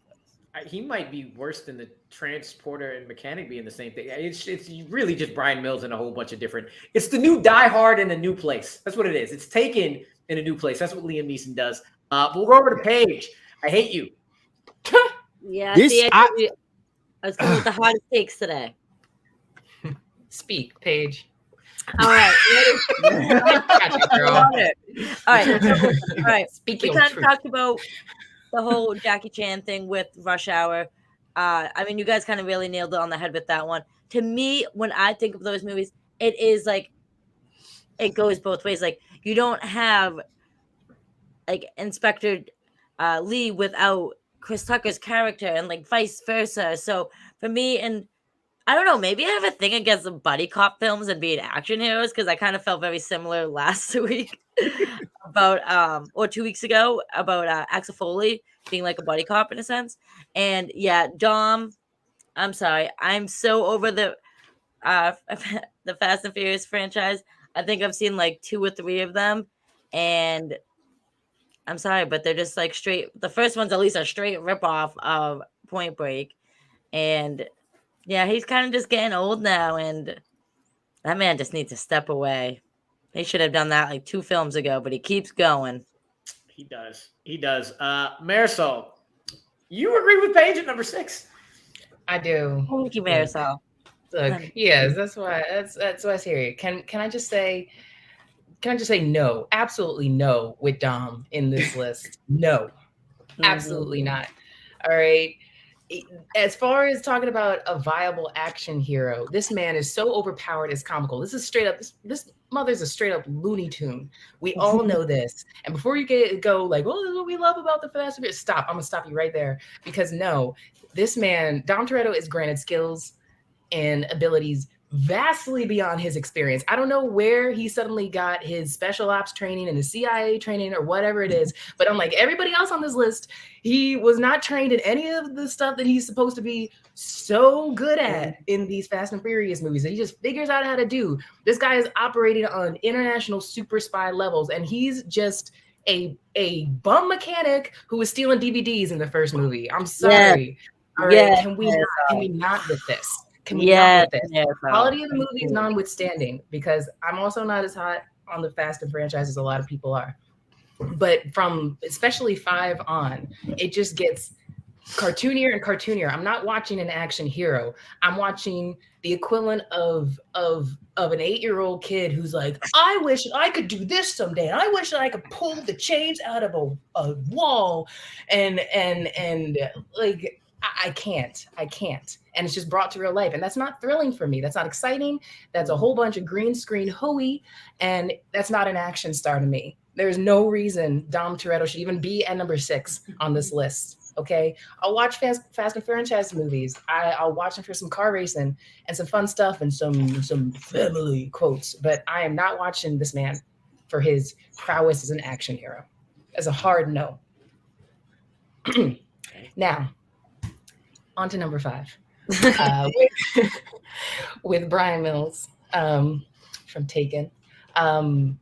He might be worse than the Transporter and Mechanic being the same thing. It's really just Brian Mills and a whole bunch of different. It's the new Die Hard in a new place. That's what it is. It's Taken in a new place. That's what Liam Neeson does. We'll go over to Paige. I hate you. Yeah, I was coming with the hardest takes today. Speak, Paige. All right. Girl. All right. Speak We your kind of truth. talked about the whole Jackie Chan thing with Rush Hour. I mean, you guys kind of really nailed it on the head with that one. To me, when I think of those movies, it is like it goes both ways. Like you don't have like Inspector Lee without Chris Tucker's character, and like vice versa. So for me, and I don't know, maybe I have a thing against the buddy cop films and being action heroes because I kind of felt very similar last week about or 2 weeks ago about Axel Foley being like a buddy cop in a sense. And yeah, Dom, I'm sorry, I'm so over the Fast and Furious franchise. I think I've seen like 2 or 3 of them, and I'm sorry, but they're just like straight. The first one's at least a straight ripoff of Point Break, and yeah, he's kind of just getting old now, and that man just needs to step away. They should have done that like 2 films ago, but he keeps going. He does. Marisol, you agree with Paige at number 6. I do. Thank you, Marisol. Look, yes, that's why I hear you. Can I just say no? Absolutely no with Dom in this list. No. Absolutely not. All right. As far as talking about a viable action hero, this man is so overpowered it's comical. This is straight up, this mother's a straight up Looney Tune. We all know this. And before you go like, well, this is what we love about the Fast and Furious, stop. I'm gonna stop you right there. Because no, this man, Dom Toretto, is granted skills and abilities vastly beyond his experience. I don't know where he suddenly got his special ops training and his CIA training or whatever it is, but unlike everybody else on this list, he was not trained in any of the stuff that he's supposed to be so good at in these Fast and Furious movies that he just figures out how to do. This guy is operating on international super spy levels, and he's just a bum mechanic who was stealing DVDs in the first movie. I'm sorry. All right, can we not with this? Can we not with this? Quality of the movie is notwithstanding, because I'm also not as hot on the Fast and franchise as a lot of people are. But from especially 5 on, it just gets cartoonier and cartoonier. I'm not watching an action hero. I'm watching the equivalent of an 8-year-old kid who's like, I wish I could do this someday. I wish I could pull the chains out of a wall, and like I can't. And it's just brought to real life. And that's not thrilling for me. That's not exciting. That's a whole bunch of green screen hooey. And that's not an action star to me. There's no reason Dom Toretto should even be at number 6 on this list. Okay. I'll watch Fast and franchise movies. I'll watch them for some car racing and some fun stuff and some family quotes. But I am not watching this man for his prowess as an action hero. As a hard no. Now, on to number 5. With Brian Mills from Taken. A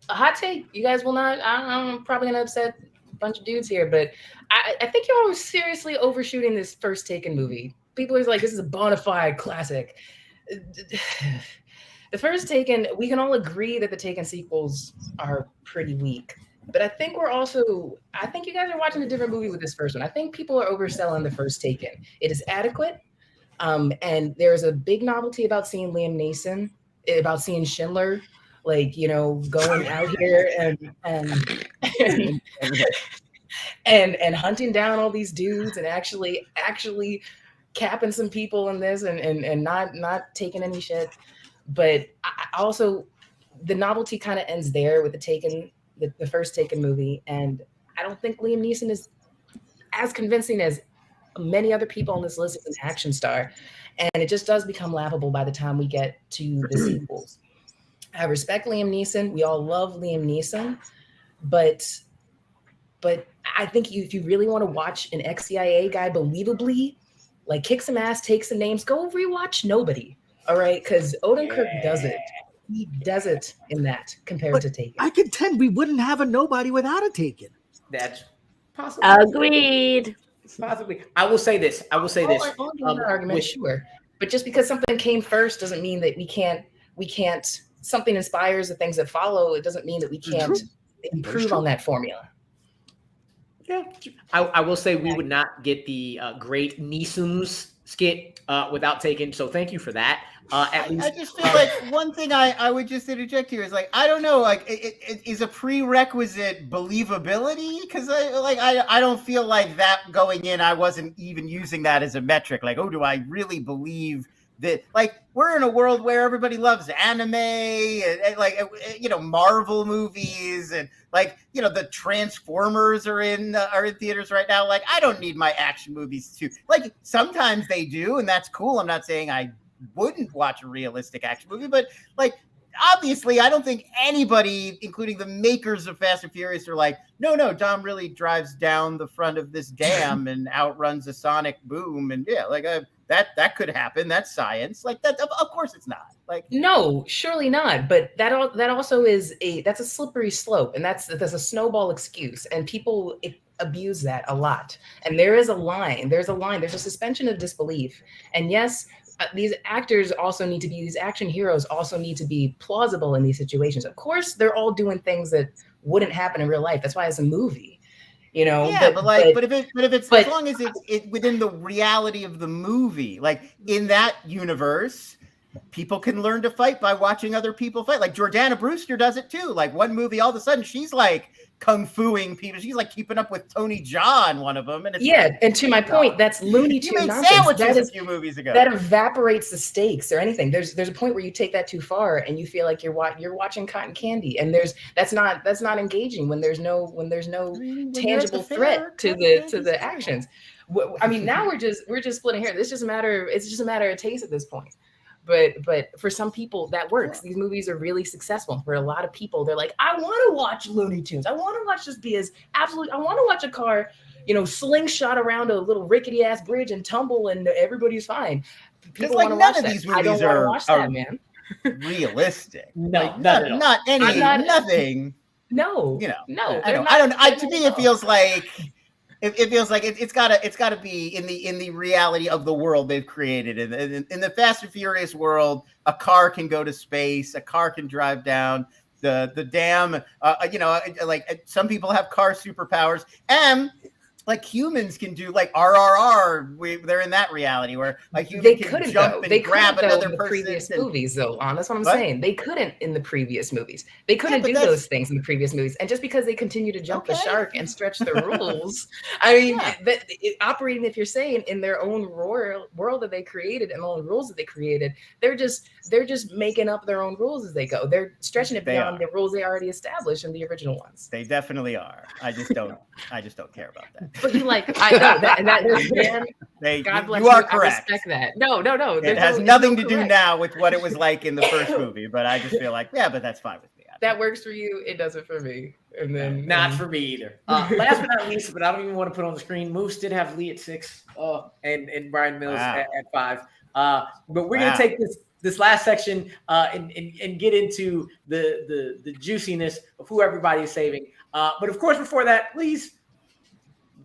hot take. You guys will not, I'm probably going to upset a bunch of dudes here, but I think you're all seriously overshooting this first Taken movie. People are like, this is a bona fide classic. The first Taken, we can all agree that the Taken sequels are pretty weak. But I think you guys are watching a different movie with this first one. I think people are overselling the first Taken. It is adequate. And there's a big novelty about seeing Liam Neeson, about seeing Schindler, like, you know, going out here and hunting down all these dudes and actually capping some people in this and not taking any shit. But I also, the novelty kind of ends there with the first Taken movie, and I don't think Liam Neeson is as convincing as many other people on this list as an action star, and it just does become laughable by the time we get to the sequels. I respect Liam Neeson. We all love Liam Neeson, but I think if you really want to watch an ex-CIA guy believably, like kick some ass, take some names, go rewatch Nobody. All right, because Odenkirk does it. He does it in that compared to Taken. I contend we wouldn't have a Nobody without a Taken. That's possible. Agreed. Possibly. I will say this. Argument, sure. But just because something came first doesn't mean that we can't. Something inspires the things that follow. It doesn't mean that we can't improve on that formula. Yeah. I will say we would not get the great Neeson's skit without Taken. So thank you for that. At least, I just feel like one thing I would just interject here is like, I don't know, like it is a prerequisite believability, because I don't feel like that going in. I wasn't even using that as a metric. Like, oh, do I really believe that? Like, we're in a world where everybody loves anime and like, you know, Marvel movies, and like, you know, the Transformers are in theaters right now. Like, I don't need my action movies too. Like, sometimes they do, and that's cool. I'm not saying I wouldn't watch a realistic action movie, but like, obviously I don't think anybody, including the makers of Fast and Furious, are like, no, Dom really drives down the front of this dam and outruns a sonic boom, and yeah, like that could happen. That's science. Like that, of course it's not. Like, no, surely not. But that also is that's a slippery slope, and that's a snowball excuse, and people abuse that a lot. And there is a line. There's a suspension of disbelief. And yes, these actors also need to be, these action heroes also need to be plausible in these situations. Of course, they're all doing things that wouldn't happen in real life. That's why it's a movie, you know. Yeah, but if it's as long as it's within the reality of the movie, like in that universe, people can learn to fight by watching other people fight. Like Jordana Brewster does it too. Like one movie, all of a sudden she's like kung fuing people. She's like keeping up with Tony Jaa in one of them. And it's and to my point, that's Looney Tunes nonsense. Sandwiches a few movies ago. That evaporates the stakes or anything. There's a point where you take that too far and you feel like you're watching cotton candy, and that's not engaging when there's no tangible threat to the actions. I mean, now we're just splitting here. It's just a matter of taste at this point. But for some people that works. These movies are really successful. For a lot of people, they're like, I want to watch Looney Tunes. I want to watch this because absolutely, I want to watch a car, slingshot around a little rickety ass bridge and tumble and everybody's fine. People like want to none watch of that. these I movies don't want to are watch that, man. realistic. No, like, not any, nothing. No, no. To me, it feels like it feels like it's gotta be in the reality of the world they've created. In the Fast and Furious world, a car can go to space, a car can drive down the dam. Like some people have car superpowers, and like humans can do like RRR. They're in that reality where a human can jump and grab another person. Previous movies, though, that's what I'm saying. They couldn't in the previous movies. They couldn't do those things in the previous movies. And just because they continue to jump the shark and stretch the rules, I mean, operating, if you're saying, in their own world that they created and their own rules that they created, they're just making up their own rules as they go. They're stretching it beyond the rules they already established in the original ones. They definitely are. I just don't care about that. But I know that God bless you are correct. I respect that. No. It has nothing to do now with what it was like in the first movie, but I just feel like, but that's fine with me. That works for you. It doesn't for me. And then not for me either. Last but not least, but I don't even want to put on the screen. Moose did have Lee at 6, and Brian Mills at 5. But we're gonna take this last section and get into the juiciness of who everybody is saving. But of course, before that, please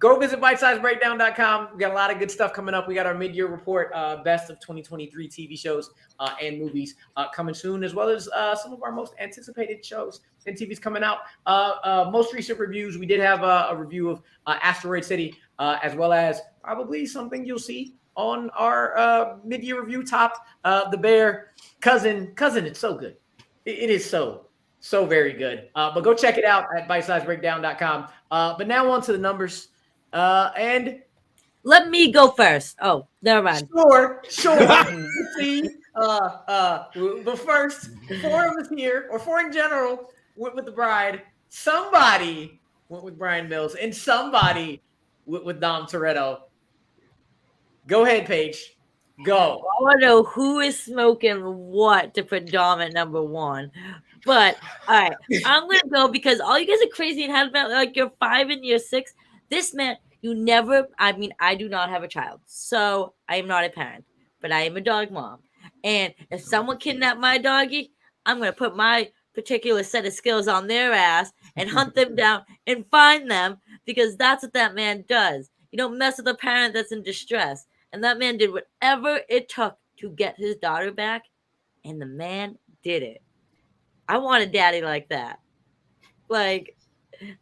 go visit bitesizebreakdown.com. We got a lot of good stuff coming up. We got our mid-year report, best of 2023 TV shows and movies coming soon, as well as some of our most anticipated shows and TVs coming out. Most recent reviews, we did have a review of Asteroid City, as well as probably something you'll see on our mid-year review, Top the Bear Cousin. It's so good. It is so very good. But go check it out at bitesizebreakdown.com. But now on to the numbers. And let me go first. Oh, never mind. Sure. See, but first, 4 of us here, or 4 in general, went with the bride. Somebody went with Brian Mills, and somebody went with Dom Toretto. Go ahead, Paige. Go. I want to know who is smoking what to put Dom at number 1. But all right, I'm gonna go because all you guys are crazy and have about like your 5 and your 6. This man, I do not have a child, so I am not a parent, but I am a dog mom. And if someone kidnapped my doggy, I'm going to put my particular set of skills on their ass and hunt them down and find them, because that's what that man does. You don't mess with a parent that's in distress. And that man did whatever it took to get his daughter back, and the man did it. I want a daddy like that. Like,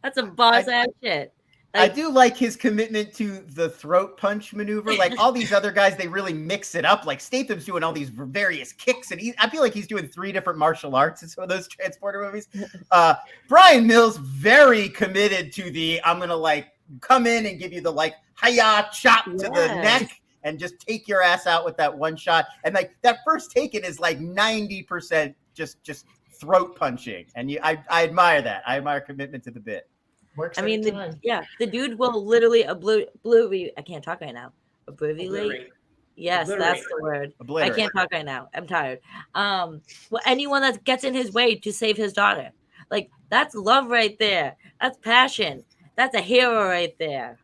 that's a boss-ass shit. I do like his commitment to the throat punch maneuver. Like all these other guys, they really mix it up. Like Statham's doing all these various kicks, and I feel like he's doing 3 different martial arts in some of those Transporter movies. Brian Mills, very committed to the, I'm going to like come in and give you the like hi-ya chop to the neck and just take your ass out with that one shot. And like that first taken is like 90% just throat punching. And I admire that. I admire commitment to the bit. Works I mean, the dude will literally I can't talk right now. Obliterate. Yes, that's the word. I can't talk right now. I'm tired. Well, anyone that gets in his way to save his daughter, like that's love right there. That's passion. That's a hero right there.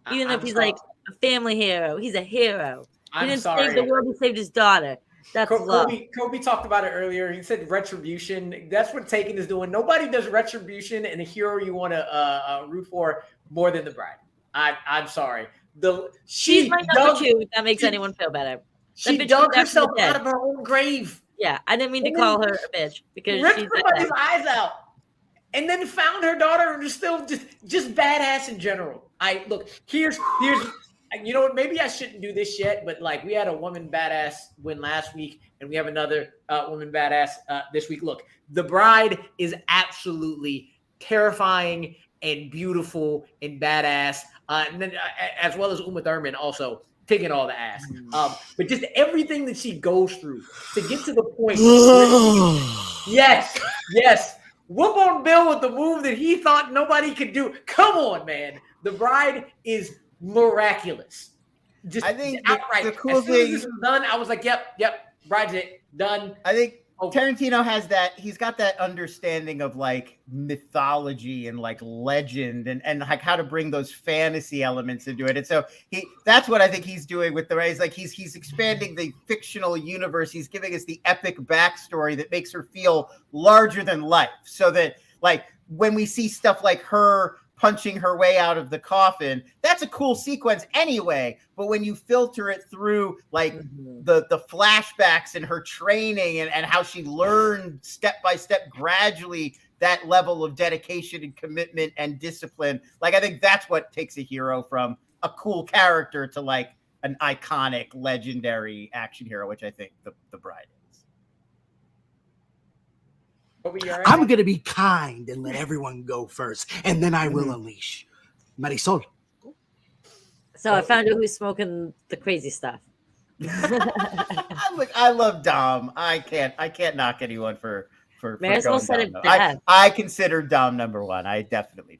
Even if he's like a family hero, he's a hero. He didn't save the world; he saved his daughter. That's love. Kolby talked about it earlier. He said retribution. That's what Taken is doing. Nobody does retribution and a hero you want to root for more than the bride. I'm sorry. She's my number 2. If that makes anyone feel better. She dug herself out of her own grave. Yeah, I didn't mean to call her a bitch because ripped she's somebody's eyes out, and then found her daughter and still just badass in general. Here's. You know what? Maybe I shouldn't do this yet, but like we had a woman badass win last week, and we have another woman badass this week. Look, the bride is absolutely terrifying and beautiful and badass, and then as well as Uma Thurman also taking all the ass. But just everything that she goes through to get to the point. Yes. Whoop on Bill with the move that he thought nobody could do. Come on, man. The bride is miraculous. Just I think outright. the cool as soon thing as this was done, I was like, yep, Bridget, done. I think Tarantino has that. He's got that understanding of like mythology and like legend and like how to bring those fantasy elements into it. And so that's what I think he's doing with the rays. Like he's expanding the fictional universe. He's giving us the epic backstory that makes her feel larger than life. So that like when we see stuff like her punching her way out of the coffin, that's a cool sequence anyway. But when you filter it through like the flashbacks and her training and how she learned step by step gradually that level of dedication and commitment and discipline, like I think that's what takes a hero from a cool character to like an iconic legendary action hero, which I think the Bride is. I'm going to be kind and let everyone go first, and then I will unleash. Marisol. So I found out who's smoking the crazy stuff. I love Dom. I can't knock anyone for Marisol said it Dom. best. I consider Dom number one. I definitely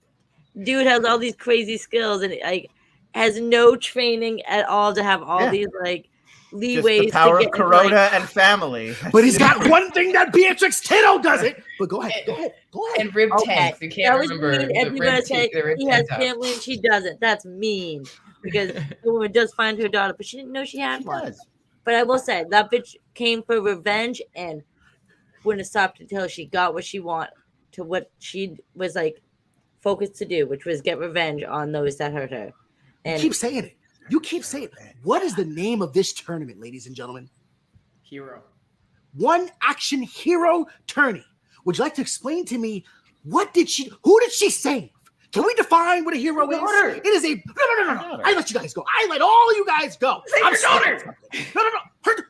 do. Dude has all these crazy skills and like has no training at all to have all these like leeways. Just the power to of Corona and family. But he's got one thing that Beatrix Kiddo doesn't. But go ahead. And rib tanks. You can't remember. And you're gonna say he has family and she doesn't. That's mean because the woman does find her daughter, but she didn't know she had one. But I will say that bitch came for revenge and wouldn't have stopped until she got what she wanted, to what she was like focused to do, which was get revenge on those that hurt her. And you keep saying it. You keep saying it. What is the name of this tournament, ladies and gentlemen? Hero. One Action Hero Tourney. Would you like to explain to me who did she save? Can we define what a hero is? It is a no. I let you guys go. I let all you guys go. Save her daughter. No.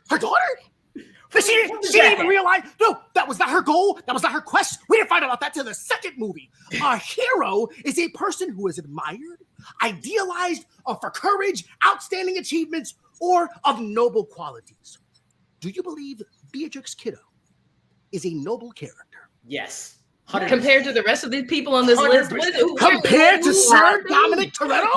Her daughter? But she didn't even realize. No, that was not her goal. That was not her quest. We didn't find out about that till the second movie. A hero is a person who is admired, idealized for courage, outstanding achievements, or of noble qualities. Do you believe Beatrix Kiddo is a noble character? Yes. 100%. Compared to the rest of these people on this list, compared to Sir Dominic Toretto?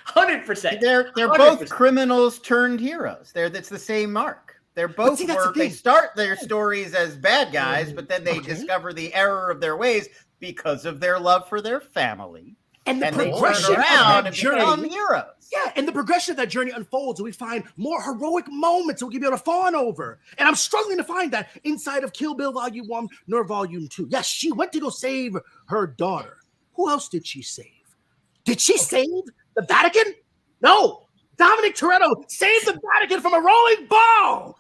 100%. They're both criminals turned heroes. It's the same mark. They're both they start their stories as bad guys, but then they discover the error of their ways because of their love for their family. And the they progression turn around of that journey, become heroes. Yeah, and the progression of that journey unfolds, and we find more heroic moments that we can be able to fawn over. And I'm struggling to find that inside of Kill Bill Volume 1 nor Volume 2. Yes, she went to go save her daughter. Who else did she save? Did she save the Vatican? No. Dominic Toretto saved the Vatican from a rolling ball.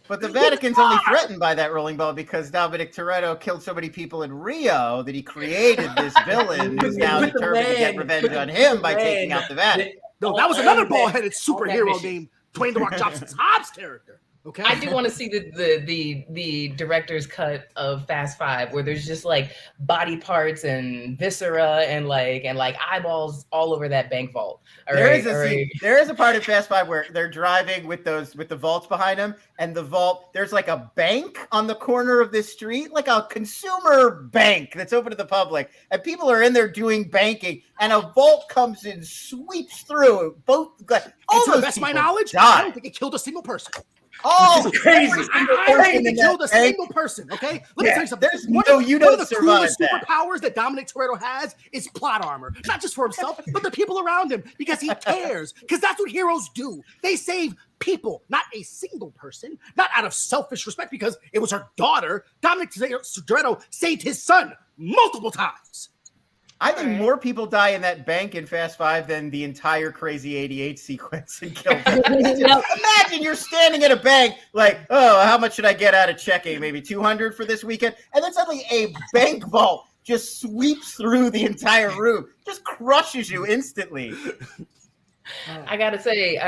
But the Vatican's only threatened by that rolling ball because Dominic Toretto killed so many people in Rio that he created this villain who's now determined to get revenge on him by taking out the Vatican. No, that was another ball-headed superhero named Dwayne The Rock Johnson's Hobbs character. Okay. I do want to see the director's cut of Fast Five where there's just like body parts and viscera and like eyeballs all over that bank vault. There is a part of Fast Five where they're driving with the vaults behind them, and the vault, there's like a bank on the corner of this street, like a consumer bank that's open to the public, and people are in there doing banking, and a vault comes and sweeps through both. To the best of my knowledge, I don't think it killed a single person. Oh, crazy! I don't think it killed a single person. Okay, let me tell you something. One of the coolest superpowers that Dominic Toretto has is plot armor, not just for himself, but the people around him, because he cares. Because that's what heroes do. They save people, not a single person, not out of selfish respect because it was her daughter. Dominic Toretto saved his son multiple times. I think more people die in that bank in Fast Five than the entire Crazy 88 sequence in Kill Bill. Imagine you're standing at a bank like, oh, how much should I get out of checking? Maybe 200 for this weekend? And then suddenly a bank vault just sweeps through the entire room, just crushes you instantly. I gotta say,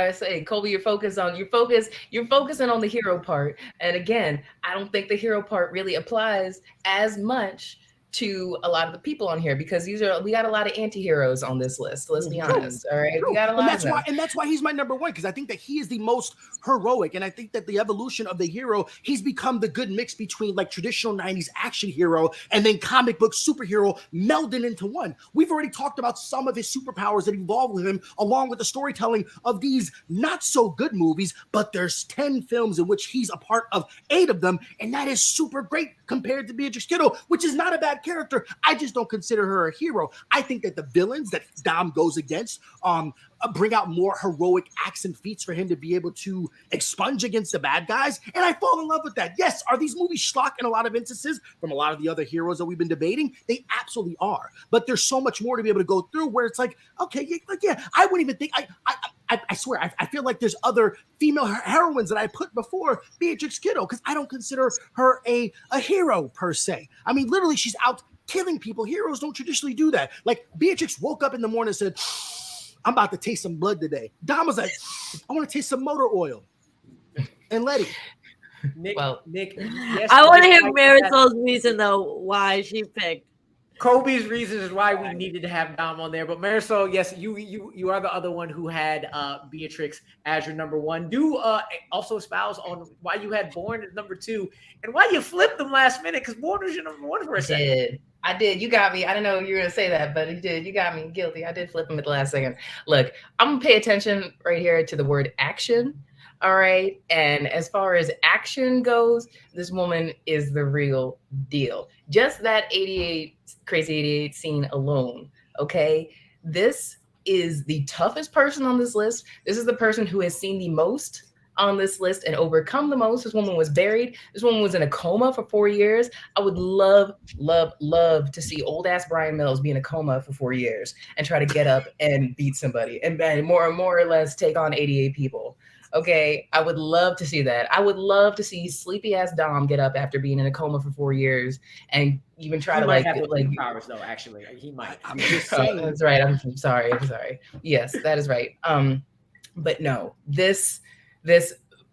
Kolby, you're focusing on the hero part. And again, I don't think the hero part really applies as much to a lot of the people on here, because we got a lot of anti-heroes on this list. Let's be honest. All right. We got a lot of them. And that's why he's my number one, because I think that he is the most heroic. And I think that the evolution of the hero, he's become the good mix between like traditional 90s action hero and then comic book superhero melded into one. We've already talked about some of his superpowers that evolved with him, along with the storytelling of these not so good movies, but there's 10 films in which he's a part of 8 of them. And that is super great compared to Beatrix Kiddo, which is not a bad character. I just don't consider her a hero. I think that the villains that Dom goes against bring out more heroic acts and feats for him to be able to expunge against the bad guys. And I fall in love with that. Yes, are these movies schlock in a lot of instances from a lot of the other heroes that we've been debating? They absolutely are. But there's so much more to be able to go through where it's like, okay, yeah, I wouldn't even think, I swear, I feel like there's other female heroines that I put before Beatrix Kiddo, because I don't consider her a hero per se. I mean, literally, she's out killing people. Heroes don't traditionally do that. Like, Beatrix woke up in the morning and said, I'm about to taste some blood today. Dom was like, I want to taste some motor oil. And Letty. Nick, yes, I want to hear Marisol's reason, though, why she picked. Kobe's reason is why we needed to have Dom on there. But Marisol, yes, you are the other one who had Beatrix as your number one. Do also espouse on why you had Bourne as number 2 and why you flipped them last minute, because Bourne was your number 1 for a second. I did. You got me. I didn't know you were going to say that, but you did. You got me guilty. I did flip him at the last second. Look, I'm going to pay attention right here to the word action. All right. And as far as action goes, this woman is the real deal. Just that Crazy 88 scene alone. Okay. This is the toughest person on this list. This is the person who has seen the most on this list and overcome the most. This woman was buried. This woman was in a coma for 4 years. I would love to see old ass Brian Mills be in a coma for 4 years and try to get up and beat somebody and more or less take on 88 people. Okay, I would love to see that. I would love to see sleepy ass Dom get up after being in a coma for 4 years and even try to like powers though. Actually, he might. I'm just saying. That's right. I'm sorry. Yes, that is right. But no, this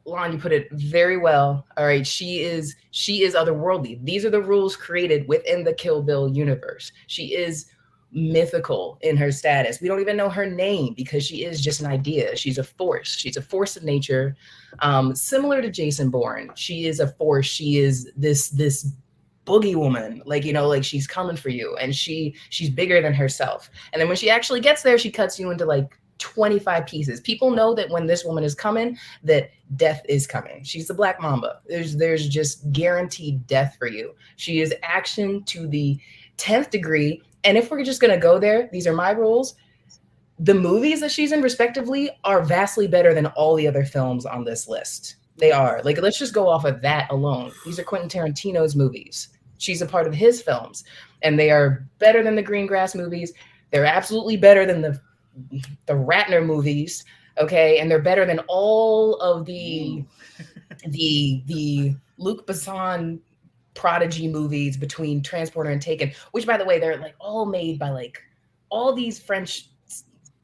Lon, you put it very well. All right, she is otherworldly. These are the rules created within the Kill Bill universe. She is mythical in her status. We don't even know her name because she is just an idea. She's a force. She's a force of nature. Similar to Jason Bourne, she is a force. She is this boogie woman, like, you know, like she's coming for you, and she's bigger than herself. And then when she actually gets there, she cuts you into like 25 pieces. People know that when this woman is coming, that death is coming. She's the Black Mamba. There's just guaranteed death for you. She is action to the 10th degree. And if we're just going to go there, these are my rules. The movies that she's in respectively are vastly better than all the other films on this list. They are. Like, let's just go off of that alone. These are Quentin Tarantino's movies. She's a part of his films, and they are better than the Greengrass movies. They're absolutely better than the Ratner movies. Okay. And they're better than all of the Luc Besson prodigy movies between Transporter and Taken, which, by the way, they're like all made by like all these French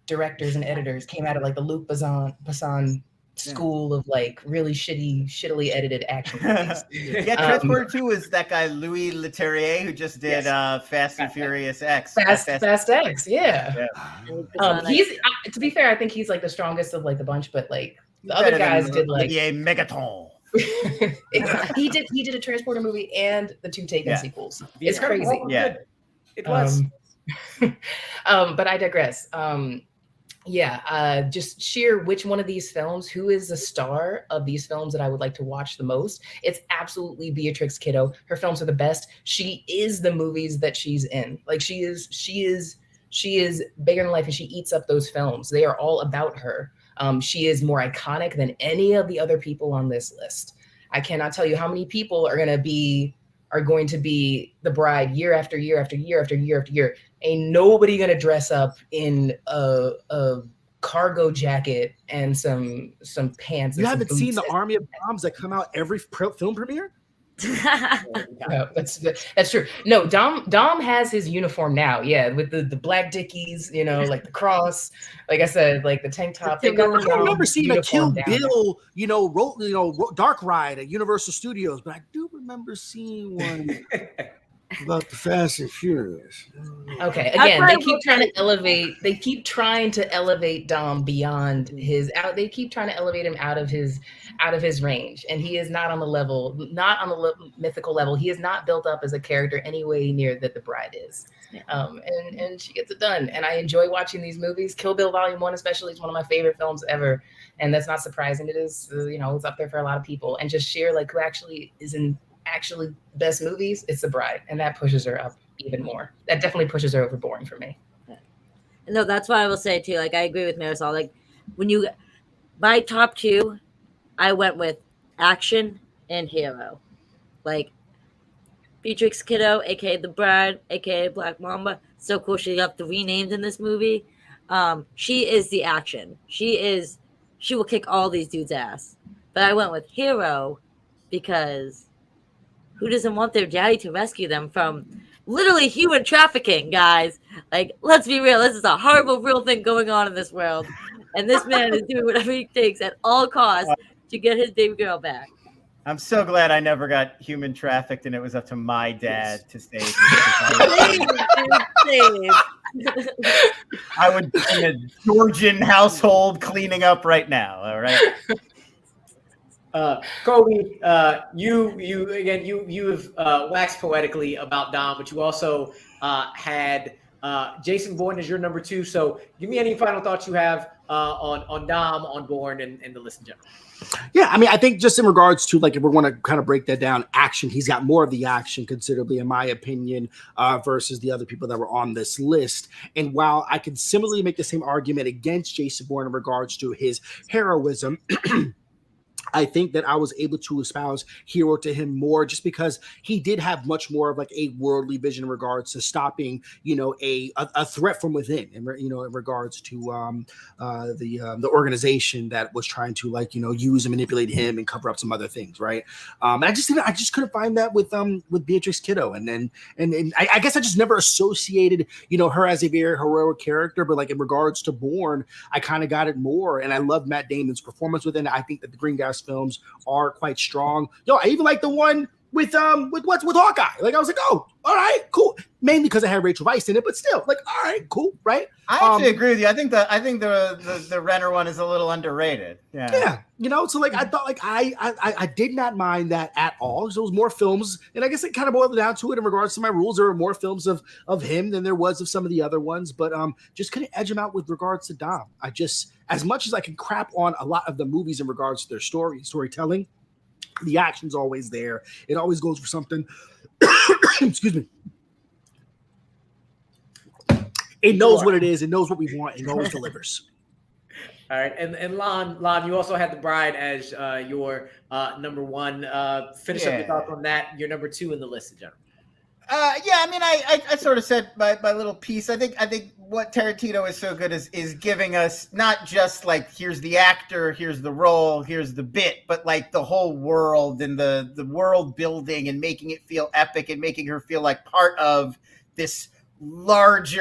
directors and editors came out of like the Luc Besson school of like really shittily edited action movies. Transporter 2 is that guy Louis Leterrier who just did Fast and Furious X. Fast X, yeah. He's to be fair, I think he's like the strongest of like the bunch, but like the other guys did like Megaton. he did a Transporter movie and the 2 Taken sequels. It's crazy. Yeah, it was. But I digress. Just sheer which one of these films, who is the star of these films that I would like to watch the most? It's absolutely Beatrix Kiddo. Her films are the best. She is the movies that she's in. Like she is bigger than life, and she eats up those films. They are all about her. She is more iconic than any of the other people on this list. I cannot tell you how many people are going to be the bride year after year after year after year after year. Ain't nobody going to dress up in a cargo jacket and some pants. You haven't seen the army of bombs that come out every film premiere? No, that's true. No, Dom has his uniform now. Yeah, with the black Dickies, you know, like the cross. Like I said, like the tank top. I remember seeing a Kill Bill, Dark Ride at Universal Studios, but I do remember seeing one. About the Fast and Furious. Okay, again, they keep trying to elevate. They keep trying to elevate Dom beyond his out. They keep trying to elevate him out of his range, and he is not on the level, mythical level. He is not built up as a character any way near that the bride is. And she gets it done, and I enjoy watching these movies. Kill Bill Volume 1 especially is one of my favorite films ever, and that's not surprising. It is, it's up there for a lot of people, and just sheer like who actually is in actually best movies, it's The Bride, and that pushes her up even more. That definitely pushes her over Bourne for me. No, that's why I will say too, like I agree with Marisol. Like my top two, I went with action and hero. Like Beatrix Kiddo, aka The Bride, aka Black Mamba. So cool. She got 3 names in this movie. She is the action. She will kick all these dudes' ass. But I went with hero because who doesn't want their daddy to rescue them from literally human trafficking, guys? Like, let's be real. This is a horrible, real thing going on in this world. And this man is doing whatever he takes at all costs to get his baby girl back. I'm so glad I never got human trafficked and it was up to my dad to save me. I would be in a Georgian household cleaning up right now, all right? Kolby, you have waxed poetically about Dom, but you also had Jason Bourne as your number 2. So give me any final thoughts you have on Dom, on Bourne, and the list in general. Yeah, I mean, I think just in regards to, like, if we're going to kind of break that down, action, he's got more of the action considerably, in my opinion, versus the other people that were on this list. And while I could similarly make the same argument against Jason Bourne in regards to his heroism, I think that I was able to espouse hero to him more just because he did have much more of like a worldly vision in regards to stopping, a threat from within, in regards to the organization that was trying to use and manipulate him and cover up some other things, right? And I just couldn't find that with Beatrix Kiddo, and I guess I just never associated her as a very heroic character, but like in regards to Bourne, I kind of got it more, and I love Matt Damon's performance within it. I think that the Green Gas films are quite strong. I even like the one with Hawkeye. Like, I was like, oh, all right, cool. Mainly because I had Rachel Weisz in it, but still, like, all right, cool, right? I actually agree with you. I think the Renner one is a little underrated. Yeah. So like I thought, like I did not mind that at all. So it was more films, and I guess it kind of boiled down to it in regards to my rules. There were more films of him than there was of some of the other ones, but just couldn't edge him out with regards to Dom. I just, as much as I can crap on a lot of the movies in regards to their storytelling, the action's always there. It always goes for something. Excuse me. It knows what it is. It knows what we want. It always delivers. All right, and Lon, you also had The Bride as your number 1. Finish up your thoughts on that. Your number 2 in the list in general. I mean, I sort of said my little piece. I think what Tarantino is so good is giving us not just like, here's the actor, here's the role, here's the bit, but like the whole world and the world building and making it feel epic and making her feel like part of this large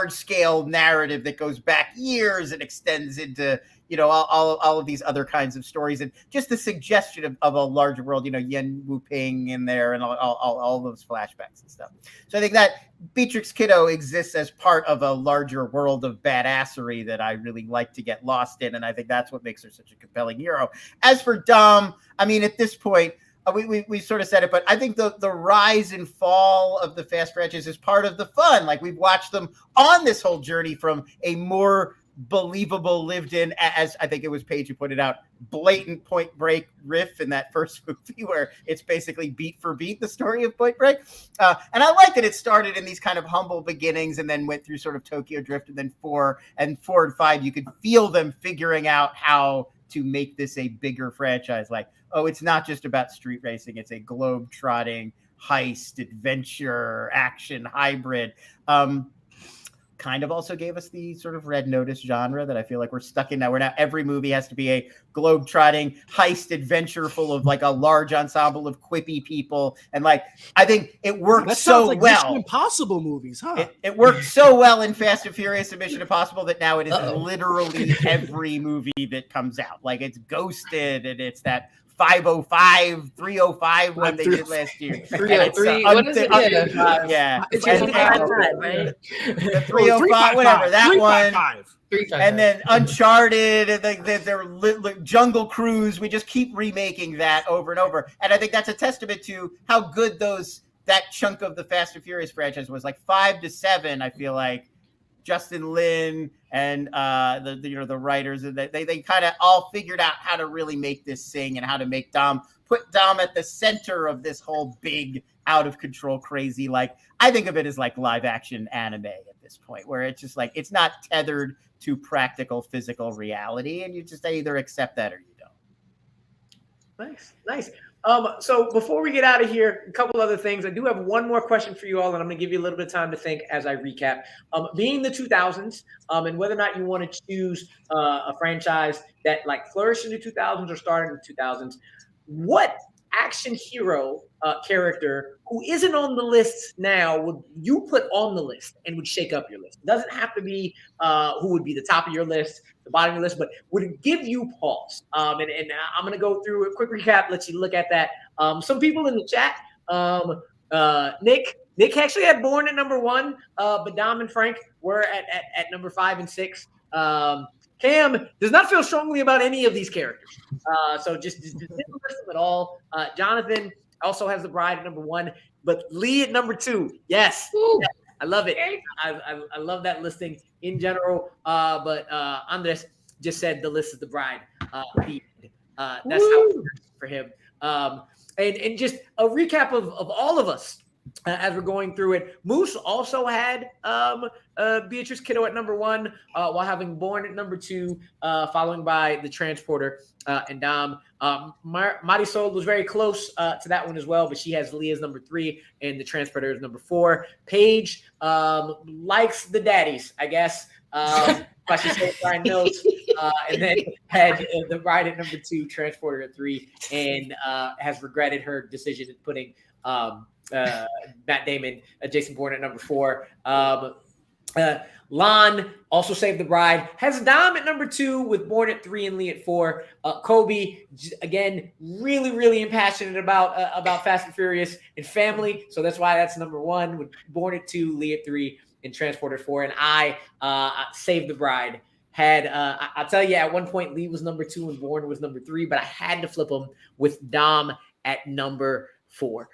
scale narrative that goes back years and extends into all of these other kinds of stories, and just the suggestion of a larger world, Yen Wu Ping in there and all those flashbacks and stuff. So I think that Beatrix Kiddo exists as part of a larger world of badassery that I really like to get lost in, and I think that's what makes her such a compelling hero. As for Dom, I mean, at this point, we sort of said it, but I think the rise and fall of the Fast franchise is part of the fun. Like, we've watched them on this whole journey from a more believable, lived in, as I think it was Paige who pointed out, blatant Point Break riff in that first movie where it's basically beat for beat the story of Point Break. And I like that it started in these kind of humble beginnings and then went through sort of Tokyo Drift, and then 4 and 5, you could feel them figuring out how to make this a bigger franchise. Like, oh, it's not just about street racing. It's a globe-trotting, heist, adventure, action hybrid. Kind of also gave us the sort of Red Notice genre that I feel like we're stuck in now. Where now every movie has to be a globe-trotting heist adventure full of like a large ensemble of quippy people. And like, I think it worked so well. Mission Impossible movies, huh? It worked so well in Fast and Furious and Mission Impossible that now it is literally every movie that comes out. Like, it's Ghosted, and it's that 505, 305, what they did last year. 303. What is it? Yeah. It's And- 355, right? the 305, whatever, that one. 355. And then Uncharted, and their Jungle Cruise. We just keep remaking that over and over. And I think that's a testament to how good that chunk of the Fast and Furious franchise was. Like 5 to 7, I feel like Justin Lin and the writers, they kind of all figured out how to really make this sing and how to make put Dom at the center of this whole big, out of control, crazy, like, I think of it as like live action anime at this point, where it's just like, it's not tethered to practical physical reality, and you just either accept that or you don't. Nice. So before we get out of here, a couple other things. I do have one more question for you all, and I'm going to give you a little bit of time to think as I recap. Being the 2000s, and whether or not you want to choose a franchise that like flourished in the 2000s or started in the 2000s, what action hero character who isn't on the list now would you put on the list and would shake up your list? It doesn't have to be who would be the top of your list, the bottom of your list, but would it give you pause? And I'm going to go through a quick recap, let you look at that. Some people in the chat, Nick actually had Bourne at number 1, but Dom and Frank were at number 5 and 6. Cam does not feel strongly about any of these characters. So just didn't list them at all. Jonathan also has the Bride at number 1, but Lee at number 2. Yes. Yes, I love it. I love that listing in general. But Andres just said the list is the Bride. That's how it works for him. And just a recap of all of us. As we're going through it, Moose also had Beatrix Kiddo at number 1, while having Bourne at number 2, following by the Transporter and Dom. Marisol was very close to that one as well, but she has Lee as number 3 and the Transporter is number 4. Paige likes the daddies, I guess. But she said Brian Mills, and then had the Bride at number 2, Transporter at 3, and has regretted her decision in putting Matt Damon, Jason Bourne at number 4. Lon also saved the Bride, has Dom at number 2 with Bourne at 3 and Lee at 4. Kolby, again, really impassioned about Fast and Furious and family, so that's why that's number 1 with Bourne at 2, Lee at 3, and Transporter 4. And I saved the Bride. Had I'll tell you, at one point Lee was number 2 and Bourne was number 3, but I had to flip them with Dom at number 4.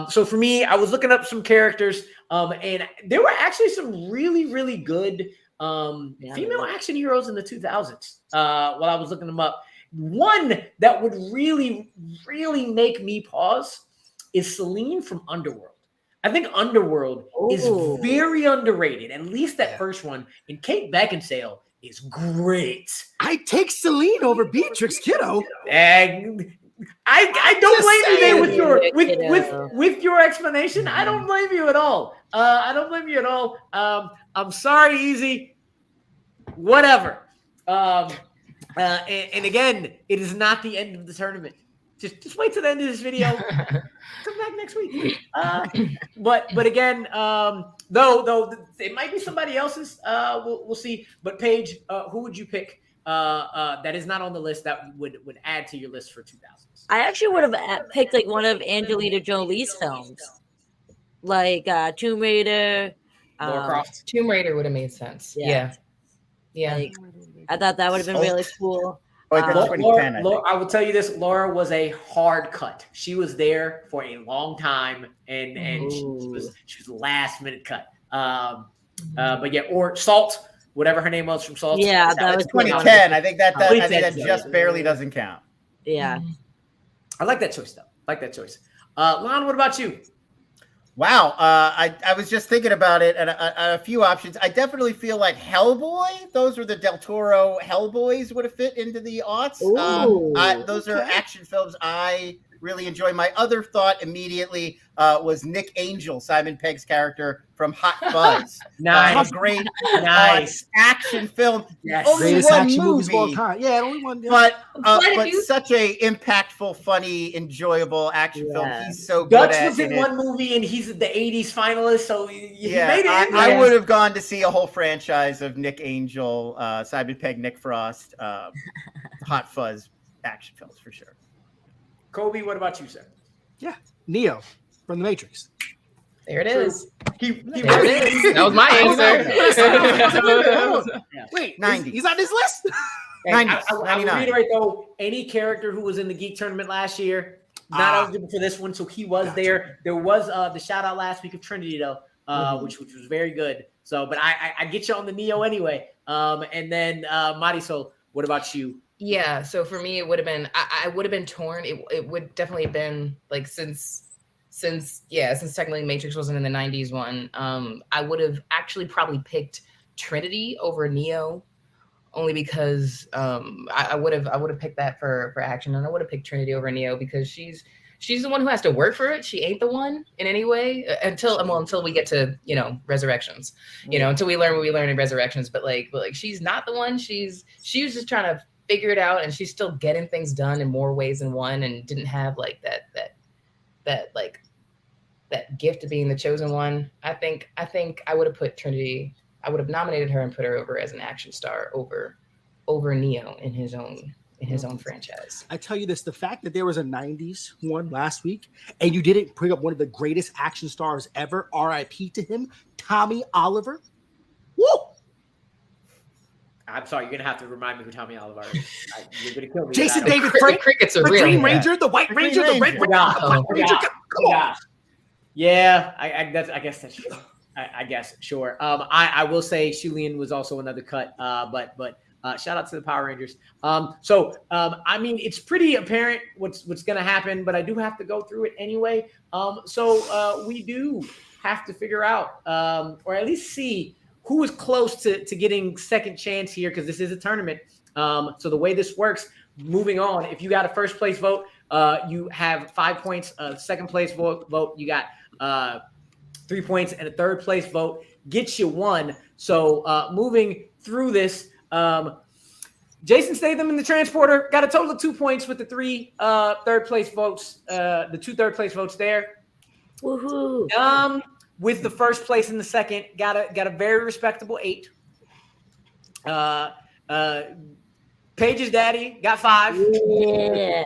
So for me, I was looking up some characters, and there were actually some really good female action heroes in the 2000s while I was looking them up. One that would really make me pause is Celine from Underworld. I think Underworld is very underrated, at least that first one. And Kate Beckinsale is great. I take Celine over Beatrix Kiddo. And I don't blame you there with your explanation. I don't blame you at all. I'm sorry, Easy. Whatever. And again, it is not the end of the tournament. Just wait till the end of this video. Come back next week. But again, though it might be somebody else's. We'll see. But Paige, who would you pick? That is not on the list that would add to your list for 2000s. I actually would have picked like one of Angelina Jolie's films, like Tomb Raider. Lara Croft. Tomb Raider would have made sense. Yeah. Like, I thought that would have been really cool. Laura, I will tell you this: Laura was a hard cut. She was there for a long time, and she was last minute cut. But yeah, or Salt. Whatever her name was from Salt. Yeah, that was 2010. I think that just barely doesn't count. Yeah. I like that choice, though. Lon, what about you? Wow. I was just thinking about it and a few options. I definitely feel like Hellboy. Those were the Del Toro Hellboys would have fit into the aughts. Those are action films I really enjoy. My other thought immediately was Nick Angel, Simon Pegg's character from Hot Fuzz. Nice. Great action film. Yes. Only Greatest one action movies of all movie. time. Yeah, only one. But such a impactful, funny, enjoyable action film. He's so good Dutch at was in one movie, and he's the 80s finalist, so he made it. I would have gone to see a whole franchise of Nick Angel, Simon Pegg, Nick Frost, Hot Fuzz action films for sure. Kolby, what about you, sir? Yeah, Neo from the Matrix. There it is. He There it is. That was my answer. Wait, 90. he's on this list? I 90s, will 99. reiterate though, any character who was in the Geek Tournament last year, not eligible for this one, so he was there. There was the shout out last week of Trinity though, which was very good. So, but I get you on the Neo anyway. And then Marisol, what about you? Yeah, so for me, it would have been I would have been torn. It would definitely have been like since technically Matrix wasn't in the 90s one, I would have actually probably picked Trinity over Neo, only because I would have picked that for action, and I would have picked Trinity over Neo because she's the one who has to work for it. She ain't the one in any way until we get to Resurrections, until we learn what we learn in Resurrections. But like she's not the one. She was just trying to figure it out, and she's still getting things done in more ways than one, and didn't have like that gift of being the chosen one. I think I would have put Trinity. I would have nominated her and put her over as an action star over Neo in his own franchise. I tell you this, the fact that there was a 90s one last week and you didn't bring up one of the greatest action stars ever, RIP to him, Tommy Oliver. Woo! I'm sorry, you're gonna have to remind me who Tommy Oliver is. You're gonna kill me. Jason David Frank, Crickets are the real. Green Ranger, the White Ranger, the Red Ranger. Come on. Yeah, I guess that's true. I guess, sure. I will say Shulian was also another cut, but shout out to the Power Rangers. I mean, it's pretty apparent what's going to happen, but I do have to go through it anyway. So we do have to figure out, or at least see who is close to getting second chance here, because this is a tournament. So the way this works, moving on, if you got a first place vote, you have 5 points. Second place vote, you got 3 points, and a third place vote gets you 1. So moving through this, Jason Statham in the Transporter got a total of 2 points with the 3 third place votes. The 2 third place votes there. Woohoo! With the first place in the second, got a very respectable 8. Paige's daddy got 5. Yeah.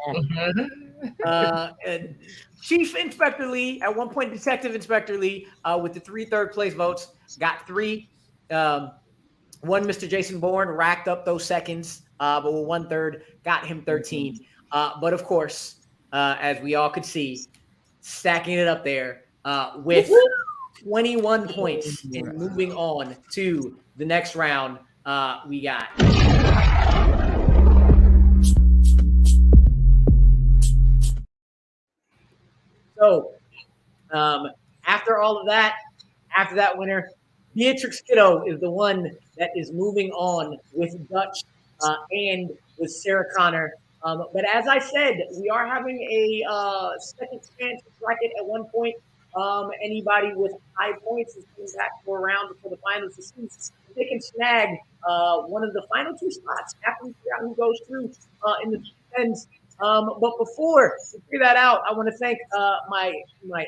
Chief Inspector Lee, at one point Detective Inspector Lee, with the 3 third place votes, got 3. One Mr. Jason Bourne racked up those seconds, but with 1/3 got him 13. But of course, as we all could see, stacking it up there with 21 points and moving on to the next round, we got. So, after all of that, after that winner, Beatrix Kiddo is the one that is moving on with Dutch and with Sarah Connor. But as I said, we are having a second chance bracket at one point. Anybody with high points is coming back for a round before the finals to see if they can snag one of the final 2 spots after we figure out who goes through in the ends. But before we figure that out, I want to thank my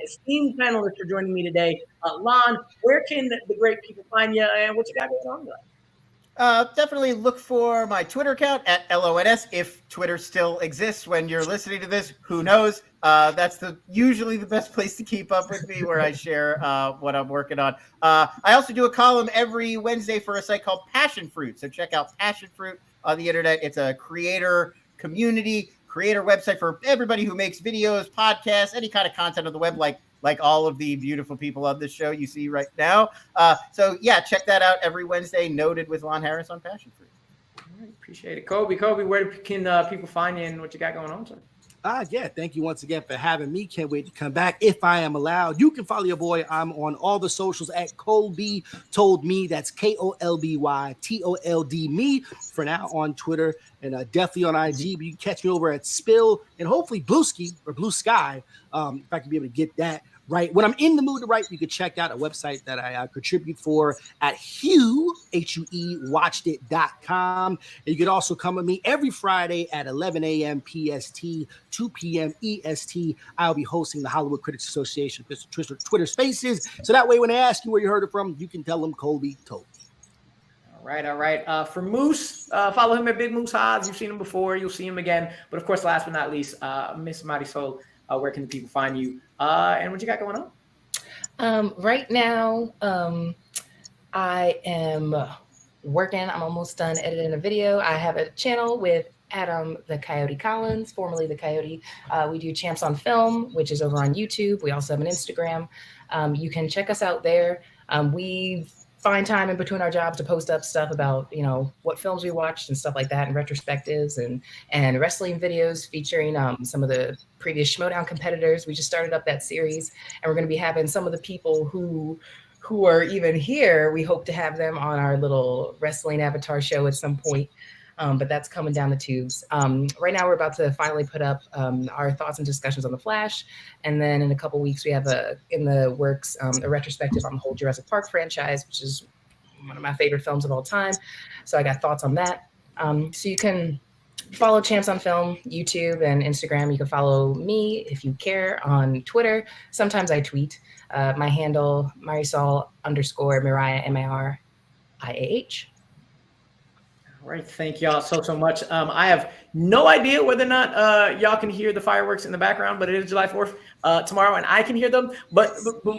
esteemed panelists for joining me today. Lon, where can the great people find you, and what you got going on? Definitely look for my Twitter account at LONS if Twitter still exists when you're listening to this. Who knows? That's usually the best place to keep up with me, where I share what I'm working on. I also do a column every Wednesday for a site called Passion Fruit. So check out Passion Fruit on the internet. It's a creator community, creator website for everybody who makes videos, podcasts, any kind of content on the web, like all of the beautiful people on this show you see right now. So yeah, check that out every Wednesday. Noted with Lon Harris on Passion Fruit. All right, appreciate it. Kolby, where can people find you and what you got going on, sir? Yeah, thank you once again for having me. Can't wait to come back if I am allowed. You can follow your boy. I'm on all the socials at Kolby Told Me. That's KOLBY TOLD me for now on Twitter, and definitely on IG. But you can catch me over at Spill and hopefully Blue Sky, if I can be able to get that right. When I'm in the mood to write, you can check out a website that I contribute for at watchedit.com. And you can also come with me every Friday at 11 a.m. PST, 2 p.m. EST. I'll be hosting the Hollywood Critics Association Twitter Spaces. So that way, when they ask you where you heard it from, you can tell them Kolby told me. All right. For Moose, follow him at Big Moose Haas. You've seen him before. You'll see him again. But of course, last but not least, Miss Marisol, where can people find you? And what you got going on? Right now, I am working. I'm almost done editing a video. I have a channel with Adam the Coyote Collins, formerly the Coyote. We do Champs on Film, which is over on YouTube. We also have an Instagram. You can check us out there. We find time in between our jobs to post up stuff about, what films we watched and stuff like that, and retrospectives and wrestling videos featuring some of the previous Schmoedown competitors. We just started up that series, and we're going to be having some of the people who are even here. We hope to have them on our little wrestling avatar show at some point. But that's coming down the tubes. Right now, we're about to finally put up our thoughts and discussions on The Flash. And then in a couple weeks, we have in the works a retrospective on the whole Jurassic Park franchise, which is one of my favorite films of all time. So I got thoughts on that. So you can follow Champs on Film, YouTube, and Instagram. You can follow me if you care on Twitter. Sometimes I tweet. My handle, Marisol_Mariah, MARIAH. All right, thank y'all so much. I have no idea whether or not y'all can hear the fireworks in the background, but it is July 4th tomorrow, and I can hear them. But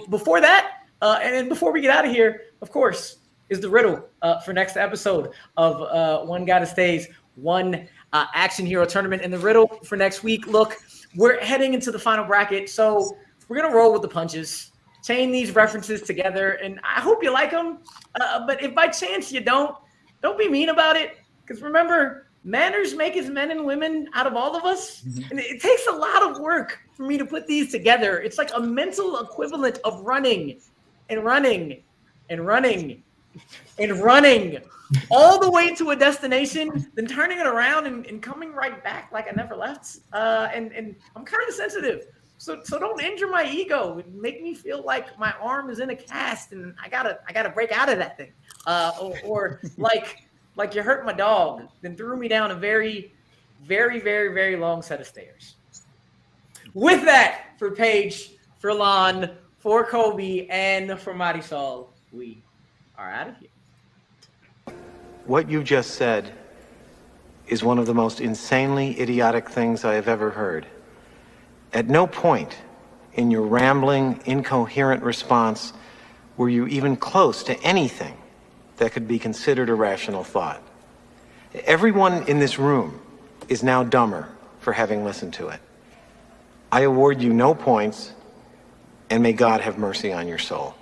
before that, and before we get out of here, of course, is the riddle for next episode of One Gotta Stay's One Action Hero Tournament. And the riddle for next week, look, we're heading into the final bracket, so we're going to roll with the punches, chain these references together, and I hope you like them. But if by chance you don't be mean about it, because remember, manners make us men and women out of all of us. And it takes a lot of work for me to put these together. It's like a mental equivalent of running and running and running and running all the way to a destination, then turning it around and coming right back like I never left. And I'm kind of sensitive. So don't injure my ego and make me feel like my arm is in a cast and I gotta break out of that thing. Or like you hurt my dog, then threw me down a very, very, very, very long set of stairs. With that, for Paige, for Lon, for Kolby, and for Marisol, we are out of here. What you just said is one of the most insanely idiotic things I have ever heard. At no point in your rambling, incoherent response were you even close to anything that could be considered a rational thought. Everyone in this room is now dumber for having listened to it. I award you no points, and may God have mercy on your soul.